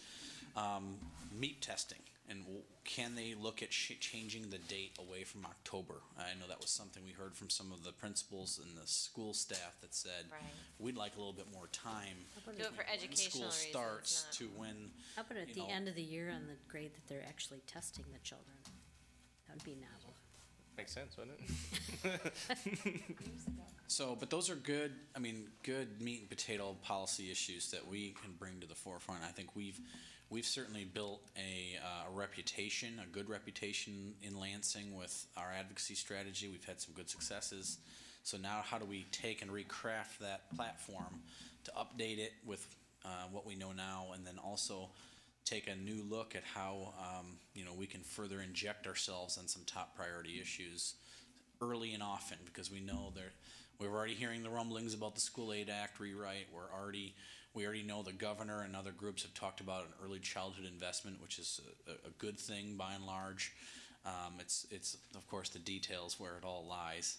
meat testing. And can they look at changing the date away from October? I know that was something we heard from some of the principals and the school staff that said, Right. we'd like a little bit more time. Do it for when educational reasons, school starts not- to when, How about at you the know- end of the year on the grade that they're actually testing the children? That would be novel. Makes sense, wouldn't it? So, but those are good meat and potato policy issues that we can bring to the forefront. I think we've certainly built a reputation, a good reputation in Lansing with our advocacy strategy. We've had some good successes. So now how do we take and recraft that platform to update it with what we know now, and then also take a new look at how, we can further inject ourselves on some top priority issues early and often, because we know we're already hearing the rumblings about the School Aid Act rewrite. We already know the governor and other groups have talked about an early childhood investment, which is a good thing by and large. It's of course the details where it all lies.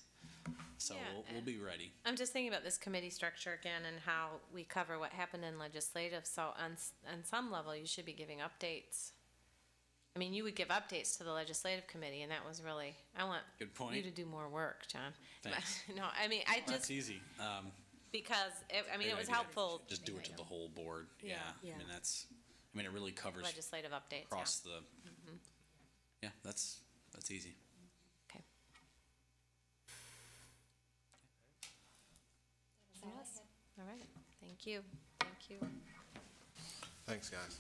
So Yeah, we'll be ready. I'm just thinking about this committee structure again and how we cover what happened in legislative. So on some level, you should be giving updates. I mean, you would give updates to the legislative committee, and that was really, I want Good point. you to do more work, John. Thanks. No, I mean, I That's just, easy. because, it Great was idea. helpful, Just do it to the whole board. Yeah. Yeah. It really covers legislative updates, yeah. across the. Yeah, that's easy. Okay. All right, thank you. Thanks, guys.